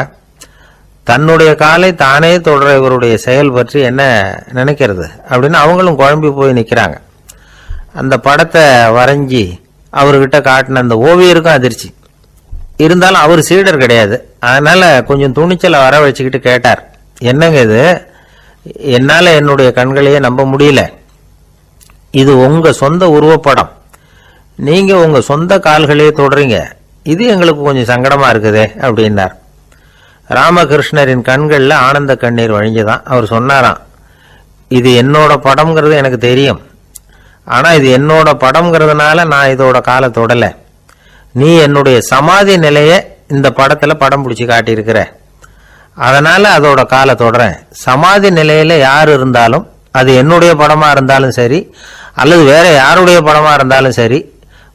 தன்னுடைய காலை தானே தொடர இவருடைய செயல் பற்றி என்ன நினைக்கிறது அப்படின்னு அவங்களும் குழம்பி போய் நிற்கிறாங்க. அந்த படத்தை வரைஞ்சி அவர்கிட்ட காட்டின அந்த ஓவியருக்கும் அதிர்ச்சி. இருந்தாலும் அவர் சீடர் கிடையாது, அதனால கொஞ்சம் துணிச்சலை வர வச்சுக்கிட்டு கேட்டார், என்னங்க இது, என்னால என்னுடைய கண்களையே நம்ப முடியல, இது உங்க சொந்த உருவப்படம், நீங்க உங்க சொந்த கால்களையே தொடறீங்க, இது எங்களுக்கு கொஞ்சம் சங்கடமா இருக்குதே அப்படின்னார். ராமகிருஷ்ணரின் கண்கள்ல ஆனந்த கண்ணீர் வழிஞ்சுதான். அவர் சொன்னாராம், இது என்னோட படம்ங்கிறது எனக்கு தெரியும், ஆனா இது என்னோட படம்ங்கிறதுனால நான் இதோட காலை தொடல, நீ என்னுடைய சமாதி நிலைய இந்த படத்துல படம் பிடிச்சி காட்டியிருக்கிற, அதனால அதோட காலை தொடறேன். சமாதி நிலையில யார் இருந்தாலும், அது என்னுடைய படமா இருந்தாலும் சரி அல்லது வேற யாருடைய படமா இருந்தாலும் சரி,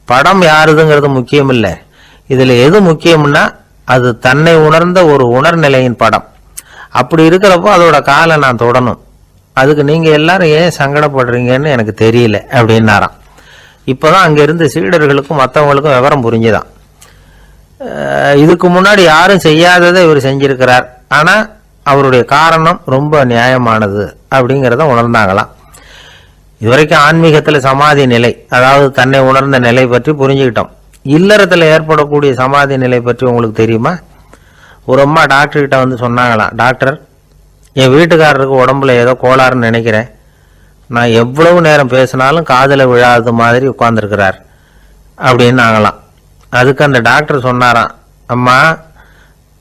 படம் யாருதுங்கிறது முக்கியம் இல்லை. இதுல எது முக்கியம்னா அது தன்னை உணர்ந்த ஒரு உணர்நிலையின் படம். அப்படி இருக்கிறப்போ அதோட காலை நான் தொடணும். அதுக்கு நீங்க எல்லாரும் ஏன் சங்கடப்படுறீங்கன்னு எனக்கு தெரியல அப்படின்னாராம். இப்பதான் அங்க இருந்து சீடர்களுக்கும் மற்றவங்களுக்கும் விவரம் புரிஞ்சுதான். இதுக்கு முன்னாடி யாரும் செய்யாததை இவர் செஞ்சிருக்கிறார், ஆனா அவருடைய காரணம் ரொம்ப நியாயமானது அப்படிங்கிறத உணர்ந்தாங்களாம். இதுவரைக்கும் ஆன்மீகத்துல சமாதி நிலை, அதாவது தன்னை உணர்ந்த நிலை பற்றி புரிஞ்சுக்கிட்டோம். இல்லறத்துல ஏற்படக்கூடிய சமாதி நிலை பற்றி உங்களுக்கு தெரியுமா? ஒரு அம்மா டாக்டர் கிட்ட வந்து சொன்னாங்களாம், டாக்டர், என் வீட்டுக்காரருக்கு உடம்புல ஏதோ கோளாறுன்னு நினைக்கிறேன், நான் எவ்வளவு நேரம் பேசினாலும் காதுல விழாதது மாதிரி உட்கார்ந்துருக்கிறார் அப்படின்னாங்களாம். அதுக்கு அந்த டாக்டர் சொன்னாராம், அம்மா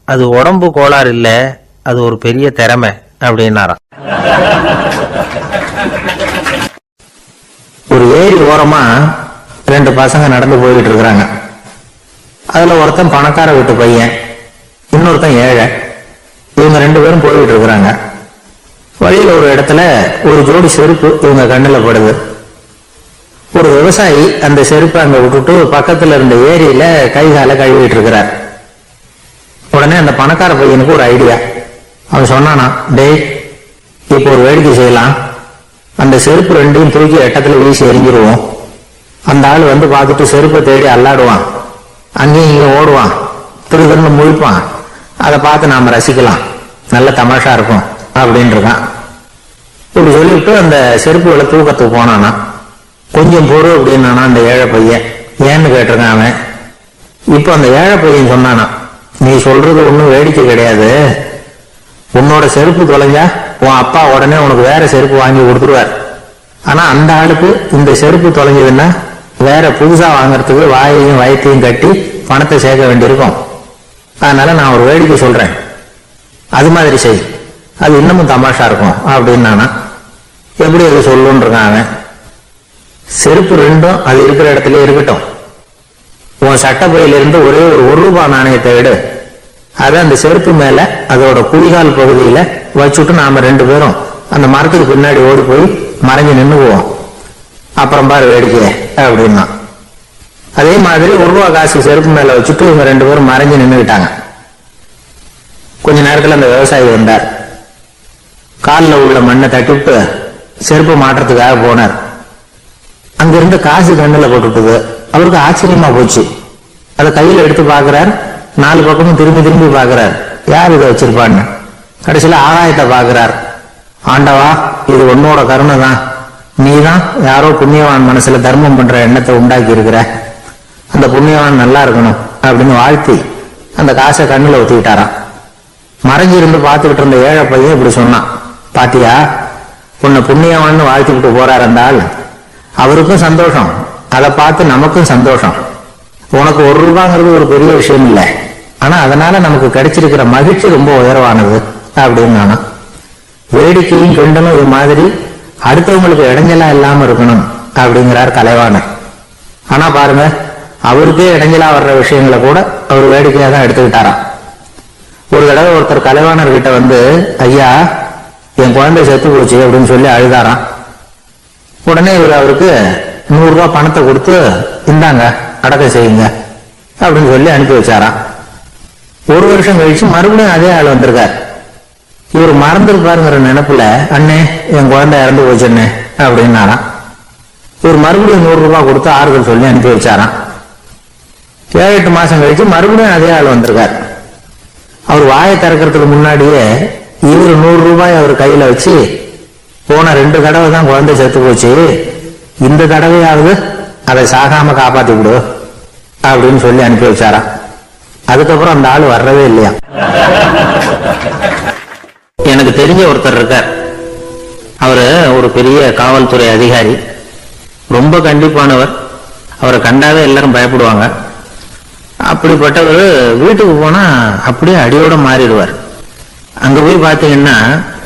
அது உடம்பு கோளாறு இல்லை, அது ஒரு பெரிய திறமை அப்படின்னாராம். ஒரு ஏரி ஓரமா 2 பசங்க நடந்து போயிட்டு இருக்கிறாங்க. அதுல ஒருத்தன் பணக்கார வீட்டு பையன், இன்னொருத்தன் ஏழை. இவங்க 2 பேரும் போயிட்டு இருக்கிறாங்க. வழியில ஒரு இடத்துல ஒரு ஜோடி செருப்பு இவங்க கண்ணுல படுது. ஒரு விவசாயி அந்த செருப்பை அங்க விட்டுட்டு பக்கத்துல இருந்த ஏரியில கை கால கழுவிட்டு இருக்கிறார். உடனே அந்த பணக்கார பையனுக்கு ஒரு ஐடியா. அவன் சொன்னானா, டேய், இப்போ ஒரு வேடிக்கை செய்யலாம், அந்த செருப்பு 2ஐயும் தூக்கி எட்டத்துல வீசி எரிஞ்சிருவோம். அந்த ஆள் வந்து பார்த்துட்டு செருப்பை தேடி அல்லாடுவான், அங்கேயும் இங்க ஓடுவான், திருதன்னு முழிப்பான், அதை பார்த்து நாம ரசிக்கலாம், நல்ல தமாஷா இருக்கும் அப்படின்னு இருக்கான். இப்படி சொல்லிட்டு அந்த செருப்புகளை தூக்கத்துக்கு போனானா. கொஞ்சம் பொறு அப்படின்னானா அந்த ஏழை பையன். ஏன்னு கேட்டிருக்கான் அவன். இப்போ அந்த ஏழை பையன் சொன்னானா, நீ சொல்றது ஒன்றும் வேடிக்கை கிடையாது, உன்னோட செருப்பு தொலைஞ்சா உன் அப்பா உடனே உனக்கு வேற செருப்பு வாங்கி கொடுத்துருவார். ஆனா அந்த ஆளுக்கு இந்த செருப்பு தொலைஞ்சதுன்னா வேற புதுசா வாங்கறதுக்கு வாயையும் வயத்தையும் கட்டி பணத்தை சேர்க்க வேண்டியிருக்கும். அதனால நான் ஒரு வேடிக்கை சொல்றேன், அது மாதிரி செய், அது இன்னமும் தமாஷா இருக்கும் அப்படின்னு நானா. எப்படி அது சொல்லுன்னு இருக்கான் அவன். செருப்பு ரெண்டும் அது இருக்கிற இடத்துல இருக்கட்டும், உன் சட்டப்பையிலிருந்து ஒரே ஒரு ரூபாய் நாணயத்தை விடு, அதை அந்த செருப்பு மேல அதோட குதிகால் பகுதியில வச்சுட்டு நாம 2 பேரும் அந்த மரத்துக்கு பின்னாடி ஓடி போய் மறைஞ்சு நின்னுக்குவோம், அப்புறம் பாரு வேடிக்கை அப்படின்னா. அதே மாதிரி 1 ரூபா காசு செருப்பு மேல வச்சுட்டு இவங்க 2 பேரும் மறைஞ்சு நின்னுக்கிட்டாங்க. கொஞ்ச நேரத்துல அந்த விவசாயி வந்தார். காலில் உள்ள மண்ணை தட்டிவிட்டு செருப்பு மாட்டுறதுக்காக போனார். அங்கிருந்து காசு கண்ணுல போட்டுட்டுது. அவருக்கு ஆச்சரியமா போச்சு. அதை கையில எடுத்து பாக்குறார், 4 பக்கமும் திரும்பி திரும்பி பாக்குறார், யார் இதை வச்சிருப்பான்னு. கடைசியில ஆகாயத்தை பாக்குறார். ஆண்டவா, இது உன்னோட கருணை தான், நீதான் யாரோ புண்ணியவான் மனசுல தர்மம் பண்ற எண்ணத்தை உண்டாக்கி இருக்கிற, அந்த புண்ணியவான் நல்லா இருக்கணும் அப்படின்னு வாழ்த்தி அந்த காசை கண்ணுல ஊத்திக்கிட்டாராம். மறைஞ்சிருந்து பார்த்துக்கிட்டு இருந்த ஏழை பையன் இப்படி சொன்னான், பாத்தியா, உன்னை புண்ணியவான்னு வாழ்த்திக்கிட்டு போறார் அந்த ஆள், அவருக்கும் சந்தோஷம், அதை பார்த்து நமக்கும் சந்தோஷம். உனக்கு 1 ரூபாங்கிறது ஒரு பெரிய விஷயம் இல்லை, ஆனா அதனால நமக்கு கிடைச்சிருக்கிற மகிழ்ச்சி ரொம்ப உயர்வானது அப்படின்னு நானா. வேடிக்கையும் கிண்டலும் இது மாதிரி அடுத்தவங்களுக்கு இடைஞ்சலா இல்லாம இருக்கணும் அப்படிங்கிறார் கலைவாணர். ஆனா பாருங்க, அவருக்கே இடைஞ்சலா வர்ற விஷயங்களை கூட அவர் வேடிக்கையா தான் எடுத்துக்கிட்டாராம். ஒரு தடவை ஒருத்தர் கலைவாணர் கிட்ட வந்து, ஐயா என் குழந்தை செத்து போச்சு அப்படின்னு சொல்லி அழுதாராம். உடனே இவர் அவருக்கு 100 ரூபாய் பணத்தை கொடுத்து, இந்தாங்க அடக்கம் செய்யுங்க அப்படின்னு சொல்லி அனுப்பி வச்சாராம். 1 வருஷம் கழிச்சு மறுபடியும் அதே ஆள் வந்திருக்கார். இவர் மறந்துருப்பாருங்கிற நினைப்புல, அண்ணே என் குழந்தை இறந்து போச்சுண்ணே அப்படின்னாராம். இவர் மறுபடியும் 100 ரூபாய் கொடுத்து ஆறுதல் சொல்லி அனுப்பி வச்சாராம். 7-8 மாசம் கழிச்சு மறுபடியும் அதே ஆள் வந்திருக்கார். அவர் வாயை திறக்கிறதுக்கு முன்னாடியே இவர் 100 ரூபாய் அவர் கையில வச்சு, போன 2 தடவை தான் குழந்தை செத்து போச்சு, இந்த தடவையாவது அதை சாகாம காப்பாத்தி விடு அப்படின்னு சொல்லி அனுப்பி வச்சாராம். அதுக்கப்புறம் அந்த ஆள் வர்றவே இல்லையா. எனக்கு தெரிஞ்ச ஒருத்தர் இருக்கார். அவரு ஒரு பெரிய காவல்துறை அதிகாரி, ரொம்ப கண்டிப்பானவர். அவரை கண்டாவே எல்லாரும் பயப்படுவாங்க. அப்படிப்பட்டவர் வீட்டுக்கு போனா அப்படியே அடியோட மாறிடுவார். அங்க போய் பாத்தீங்கன்னா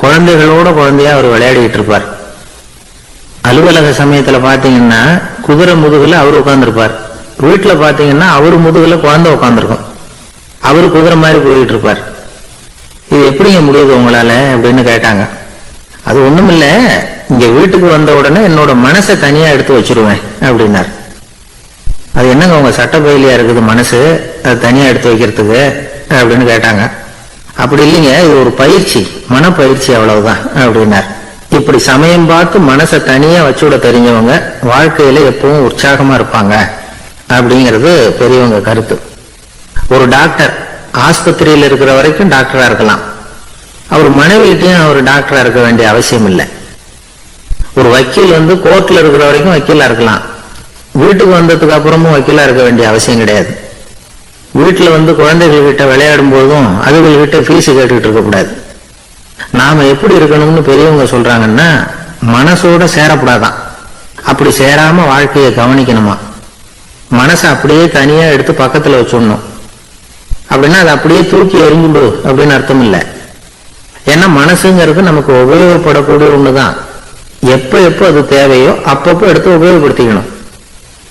குழந்தைகளோட குழந்தையா அவர் விளையாடிட்டு இருப்பார். அலுவலக சமயத்துல பாத்தீங்கன்னா குதிரை முதுகுல அவர் உட்கார்ந்துருப்பார். வீட்டுல பாத்தீங்கன்னா அவர் முதுகுல குழந்தை உட்காந்துருக்கும். அவரு குதிரை மாதிரி போயிட்டு இருப்பார். இது எப்படிங்க முடியுது உங்களால அப்படின்னு கேட்டாங்க. அது ஒண்ணும் இல்ல, இங்க வீட்டுக்கு வந்த உடனே என்னோட மனசை தனியா எடுத்து வச்சிருவேன் அப்படின்னார். அது என்னங்க உங்க சட்டப்பயிலியா இருக்குது மனசு, அது தனியா எடுத்து வைக்கிறதுக்கு அப்படின்னு கேட்டாங்க. அப்படி இல்லைங்க, இது ஒரு பயிற்சி, மனப்பயிற்சி, அவ்வளவுதான் அப்படின்னார். இப்படி சமயம் பார்த்து மனசை தனியா வச்சுவிட தெரிஞ்சவங்க வாழ்க்கையில எப்பவும் உற்சாகமா இருப்பாங்க அப்படிங்கிறது பெரியவங்க கருத்து. ஒரு டாக்டர் ஆஸ்பத்திரியில் இருக்கிற வரைக்கும் டாக்டரா இருக்கலாம். அவர் மனைவிட்டையும் அவர் டாக்டரா இருக்க வேண்டிய அவசியம் இல்லை. ஒரு வக்கீல் வந்து கோர்ட்ல இருக்கிற வரைக்கும் வக்கீலா இருக்கலாம். வீட்டுக்கு வந்ததுக்கு அப்புறமும் வக்கீலா இருக்க வேண்டிய அவசியம் கிடையாது. வீட்டுல வந்து குழந்தைகள் கிட்ட விளையாடும் போதும் அதுகள் கிட்ட ஃபீஸ் கேட்டுக்கிட்டு இருக்க கூடாது. நாம எப்படி இருக்கணும்னு பெரியவங்க சொல்றாங்கன்னா, மனசோட சேரக்கூடாதான். அப்படி சேராம வாழ்க்கையை கவனிக்கணுமா. மனசை அப்படியே தனியா எடுத்து பக்கத்துல வச்சுடணும். அப்படின்னா அது அப்படியே தூக்கி எறிஞ்சுடு அப்படின்னு அர்த்தம் இல்லை. ஏன்னா மனசுங்கிறது நமக்கு உபயோகப்படக்கூடிய ஒண்ணுதான். எப்ப எப்போ அது தேவையோ அப்பப்போ எடுத்து உபயோகப்படுத்திக்கணும்.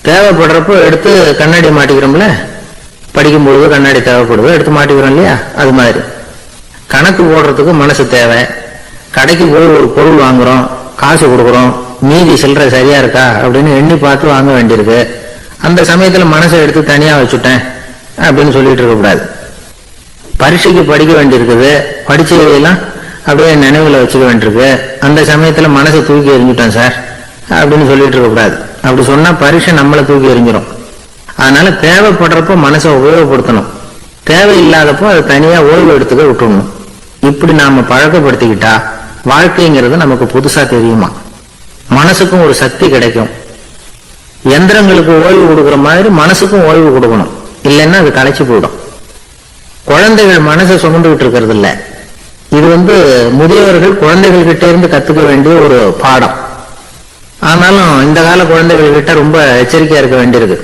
தேவைப்படுறப்போ எடுத்து கண்ணாடி மாட்டிக்கிறோம்ல, படிக்கும் பொழுது கண்ணாடி தேவைப்படுது, எடுத்து மாட்டிக்கிறோம் இல்லையா, அது மாதிரி கணக்கு போடுறதுக்கு மனசு தேவை. கடைக்கு போய் ஒரு பொருள் வாங்குறோம், காசு கொடுக்குறோம், மீதி சில்லறை சரியா இருக்கா அப்படின்னு எண்ணி பார்த்து வாங்க வேண்டியிருக்கு. அந்த சமயத்துல மனசை எடுத்து தனியா வச்சுட்டேன் அப்படின்னு சொல்லிட்டு இருக்க கூடாது. பரீட்சைக்கு படிக்க வேண்டியிருக்குது, படிச்சதையெல்லாம் அப்படியே நினைவுல வச்சுக்க வேண்டியிருக்கு. அந்த சமயத்துல மனசை தூக்கி எறிஞ்சுட்டேன் சார் அப்படின்னு சொல்லிட்டு இருக்க கூடாது. அப்படி சொன்னா பரீட்சை நம்மளை தூக்கி எறிஞ்சிடும். அதனால தேவைப்படுறப்போ மனசை உபயோகப்படுத்தணும், தேவையில்லாதப்போ அதை தனியா ஓய்வு எடுத்துக்க விட்டுடணும். இப்படி நாம பழக்கப்படுத்திக்கிட்டா வாழ்க்கைங்கிறது நமக்கு புதுசா தெரியுமா. மனசுக்கும் ஒரு சக்தி கிடைக்கும். எந்திரங்களுக்கு ஓய்வு கொடுக்குற மாதிரி மனசுக்கும் ஓய்வு கொடுக்கணும், இல்லைன்னா அது களைச்சு போயிடும். குழந்தைகள் மனசை சுமந்துகிட்டு இருக்கிறது இல்ல, இது முதியவர்கள் குழந்தைகள் கிட்ட இருந்து கத்துக்க வேண்டிய ஒரு பாடம். ஆனாலும் இந்த கால குழந்தைகள் கிட்ட ரொம்ப எச்சரிக்கையா இருக்க வேண்டியிருக்கு.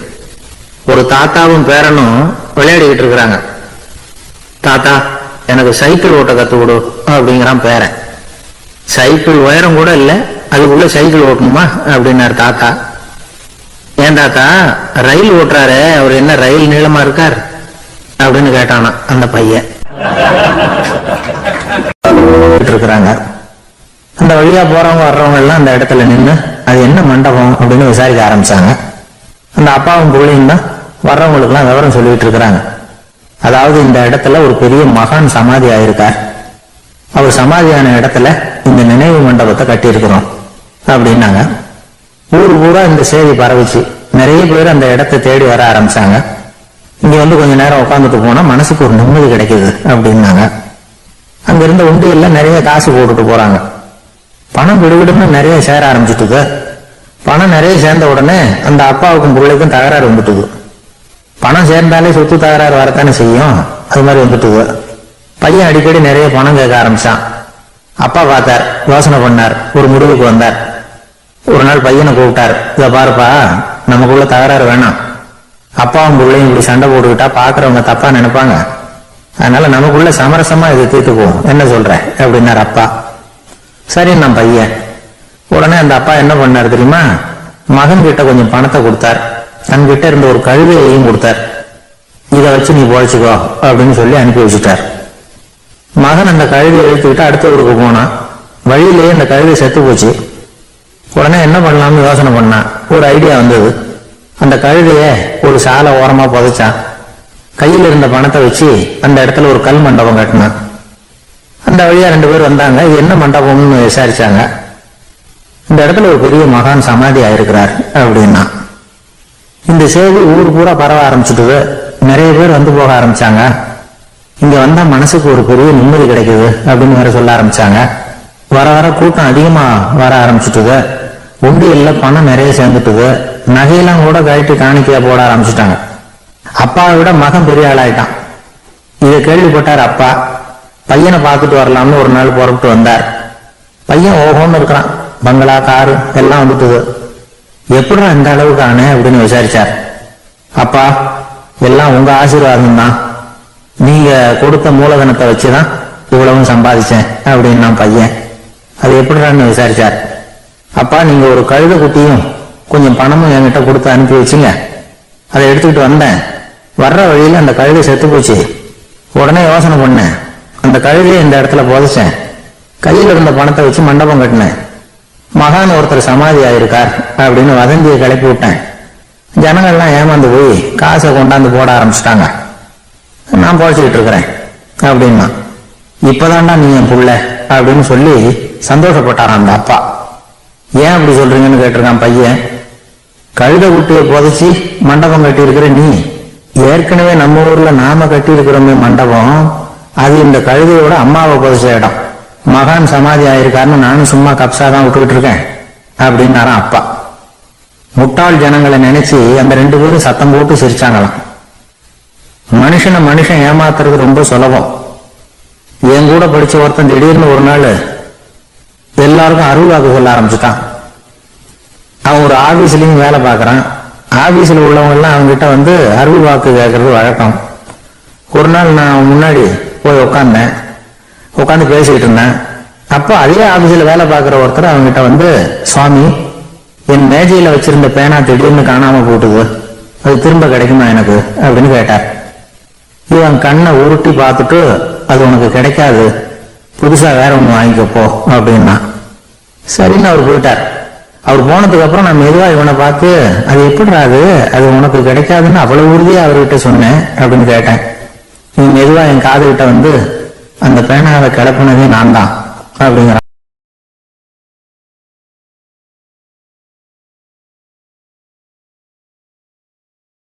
ஒரு தாத்தாவும் பேரனும் விளையாடிக்கிட்டு இருக்கிறாங்க. தாத்தா, எனக்கு சைக்கிள் ஓட்ட கத்து கொடு அப்படிங்கிறான் பேரன். சைக்கிள் உயரம் கூட இல்லை, அதுக்குள்ள சைக்கிள் ஓட்டணுமா அப்படின்னாரு தாத்தா. ஏன் தாத்தா, ரயில் ஓட்டுறாரு, அவர் என்ன ரயில் நீளமா இருக்கார் அப்படின்னு கேட்டானா அந்த பையன். இருக்கிறாங்க. அந்த வழியா போறவங்க வர்றவங்க எல்லாம் அந்த இடத்துல நின்று அது என்ன மண்டபம் அப்படின்னு விசாரிக்க ஆரம்பிச்சாங்க. அந்த அப்பாவும் பிள்ளையும் தான் வர்றவங்களுக்கு எல்லாம் விவரம் சொல்லிட்டு இருக்கிறாங்க. அதாவது இந்த இடத்துல ஒரு பெரிய மகான் சமாதி ஆயிருக்கார், அவர் சமாதியான இடத்துல இந்த நினைவு மண்டபத்தை கட்டி இருக்கிறோம் அப்படின்னாங்க. ஊர் பூரா இந்த செய்தி பரவிச்சு. நிறைய பேர் அந்த இடத்தை தேடி வர ஆரம்பிச்சாங்க. இங்க கொஞ்ச நேரம் உட்காந்துட்டு போனா மனசுக்கு ஒரு நிம்மதி கிடைக்குது அப்படின்னாங்க. அங்க இருந்த உண்டியெல்லாம் நிறைய காசு போட்டுட்டு போறாங்க. பணம் விடுவிடுன்னு நிறைய சேர ஆரம்பிச்சுட்டுது. பணம் நிறைய சேர்ந்த உடனே அந்த அப்பாவுக்கும் பிள்ளைக்கும் தகராறு வந்துட்டுது. பணம் சேர்ந்தாலே சொத்து தகராறு வரத்தானே செய்யும், அது மாதிரி வந்துட்டுது. பையன் அடிக்கடி நிறைய பணம் கேட்க ஆரம்பிச்சான். அப்பா பார்த்தார், யோசனை பண்ணார், ஒரு முடிவுக்கு வந்தார். ஒரு நாள் பையனை கூப்பிட்டார். இத பாருப்பா, நமக்குள்ள தகராறு வேணாம். அப்பாவும் பிள்ளையும் இப்படி சண்டை போட்டுக்கிட்டா பாக்குறவங்க தப்பா நினைப்பாங்க. அதனால நமக்குள்ள சமரசமா இதை தீர்த்துக்குவோம், என்ன சொல்ற அப்படின்னார் அப்பா. சரி நான் பையன். உடனே அந்த அப்பா என்ன பண்ணார் தெரியுமா, மகன் கிட்ட கொஞ்சம் பணத்தை கொடுத்தார். தன்கிட்ட இருந்த ஒரு கழுதையையும் கொடுத்தார். இதை வச்சு நீ பொழைச்சுக்கோ அப்படின்னு சொல்லி அனுப்பி வச்சுட்டார். மகன் அந்த கழுதையை எழுத்துக்கிட்டு அடுத்த ஊருக்கு போனான். வழியிலேயே அந்த கழுதை செத்து போச்சு. உடனே என்ன பண்ணலாம்னு யோசனை பண்ணான். ஒரு ஐடியா வந்தது. அந்த கழுதைய ஒரு சாலை ஓரமா புதைச்சான். கையில் இருந்த பணத்தை வச்சு அந்த இடத்துல ஒரு கல் மண்டபம் கட்டினான். அந்த வழியா 2 பேர் வந்தாங்க. இது என்ன மண்டபம்னு விசாரிச்சாங்க. இந்த இடத்துல ஒரு பெரிய மகான் சமாதி ஆயிருக்கிறார் அப்படின்னா. இந்த செய்தி ஊர் பூரா பரவ ஆரம்பிச்சுட்டுது. நிறைய பேர் வந்து போக ஆரம்பிச்சாங்க. இங்க வந்தா மனசுக்கு ஒரு பெரிய நிம்மதி கிடைக்குது அப்படின்னு வேற சொல்ல ஆரம்பிச்சாங்க. வர வர கூட்டம் அதிகமா வர ஆரம்பிச்சுட்டுது. உண்டியல்ல பணம் நிறைய சேர்ந்துட்டுது. நகையெல்லாம் கூட கழட்டி காணிக்கையா போட ஆரம்பிச்சுட்டாங்க. அப்பாவை விட மகன் பெரிய ஆளாயிட்டான். இதை கேள்விப்பட்டார் அப்பா. பையனை பார்த்துட்டு வரலாம்னு ஒரு நாள் புறப்பட்டு வந்தார். பையன் ஓஹோன்னு இருக்கிறான். பங்களா, காரு எல்லாம் வந்துட்டுது. எப்படா இந்த அளவுக்கு ஆனே அப்படின்னு விசாரிச்சார். அப்பா, எல்லாம் உங்க ஆசீர்வாதம் தான். நீங்க கொடுத்த மூலதனத்தை வச்சுதான் இவ்வளவும் சம்பாதிச்சேன் அப்படின்னு நான் பையன். அது எப்படின்னு விசாரிச்சார். அப்பா, நீங்க ஒரு கழுதை குட்டியும் கொஞ்சம் பணமும் என்கிட்ட கொடுத்து அனுப்பி வச்சுங்க. அதை எடுத்துக்கிட்டு வந்தேன். வர்ற வழியில அந்த கழுதை செத்து போச்சு. உடனே யோசனை பண்ணேன், அந்த கழுதையை இந்த இடத்துல புதைச்சேன். கையில் இருந்த பணத்தை வச்சு மண்டபம் கட்டினேன். மகான் ஒருத்தர் சமாதி ஆயிருக்கார் அப்படின்னு வதந்தியை கிளப்பி விட்டேன். ஜனங்கள்லாம் ஏமாந்து போய் காசை கொண்டாந்து போட ஆரம்பிச்சுட்டாங்க. நான் பொழைச்சிக்கிட்டு இருக்கிறேன் அப்படின்னா. இப்பதான்டா நீ என் புள்ள அப்படின்னு சொல்லி சந்தோஷப்பட்டாரான் அந்த அப்பா. ஏன் அப்படி சொல்றீங்கன்னு கேட்டிருக்கான் பையன். கழுதை குட்டியை புதைச்சி மண்டபம் கட்டி இருக்கிற நீ, ஏற்கனவே நம்ம ஊர்ல நாம கட்டி இருக்கிறோமே மண்டபம், அது இந்த கழுதையோட அம்மாவை புதைச்ச இடம். மகான் சமாதி ஆயிருக்காருன்னு நானும் சும்மா கப்சாதான் விட்டுக்கிட்டு இருக்கேன் அப்படின்னாரான் அப்பா. முட்டாள் ஜனங்களை நினைச்சு அந்த 2 பேரும் சத்தம் போட்டு சிரிச்சாங்களாம். மனுஷன் ஏமாத்துறது ரொம்ப சுலபம். என் கூட படிச்ச ஒருத்தன் திடீர்னு ஒரு நாள் எல்லாருக்கும் அருள் வாக்கு சொல்ல ஆரம்பிச்சுட்டான். அவன் ஒரு ஆபீஸ்லயும் வேலை பார்க்கறான். ஆபீஸ்ல உள்ளவங்க எல்லாம் அவங்ககிட்ட வந்து அருள் வாக்கு கேட்கறது வழக்கம். ஒரு நாள் நான் முன்னாடி போய் உட்காந்து பேசிக்கிட்டு இருந்தேன். அப்போ அதே ஆபீஸ்ல வேலை பார்க்கிற ஒருத்தர் அவங்ககிட்ட வந்து, சுவாமி, என் மேஜையில வச்சிருந்த பேனா திடீர்னு காணாம போட்டுது, அது திரும்ப கிடைக்குமா எனக்கு அப்படின்னு கேட்டார். இவன் கண்ணை உருட்டி பார்த்துட்டு, அது உனக்கு கிடைக்காது, புதுசா வேற ஒண்ணு வாங்கிக்கப்போ அப்படின்னா. சரின்னு அவர் போயிட்டார். அவர் போனதுக்கு அப்புறம் நான் மெதுவா இவனை பார்த்து, அது எப்படிறாது, அது உனக்கு கிடைக்காதுன்னு அவ்வளவு உறுதியா அவர்கிட்ட சொன்னேன் அப்படின்னு கேட்டேன். இவன் மெதுவா என் காதுகிட்ட வந்து, அந்த பேனாவை கிளப்புனதே நான் தான் அப்படிங்கிறான்.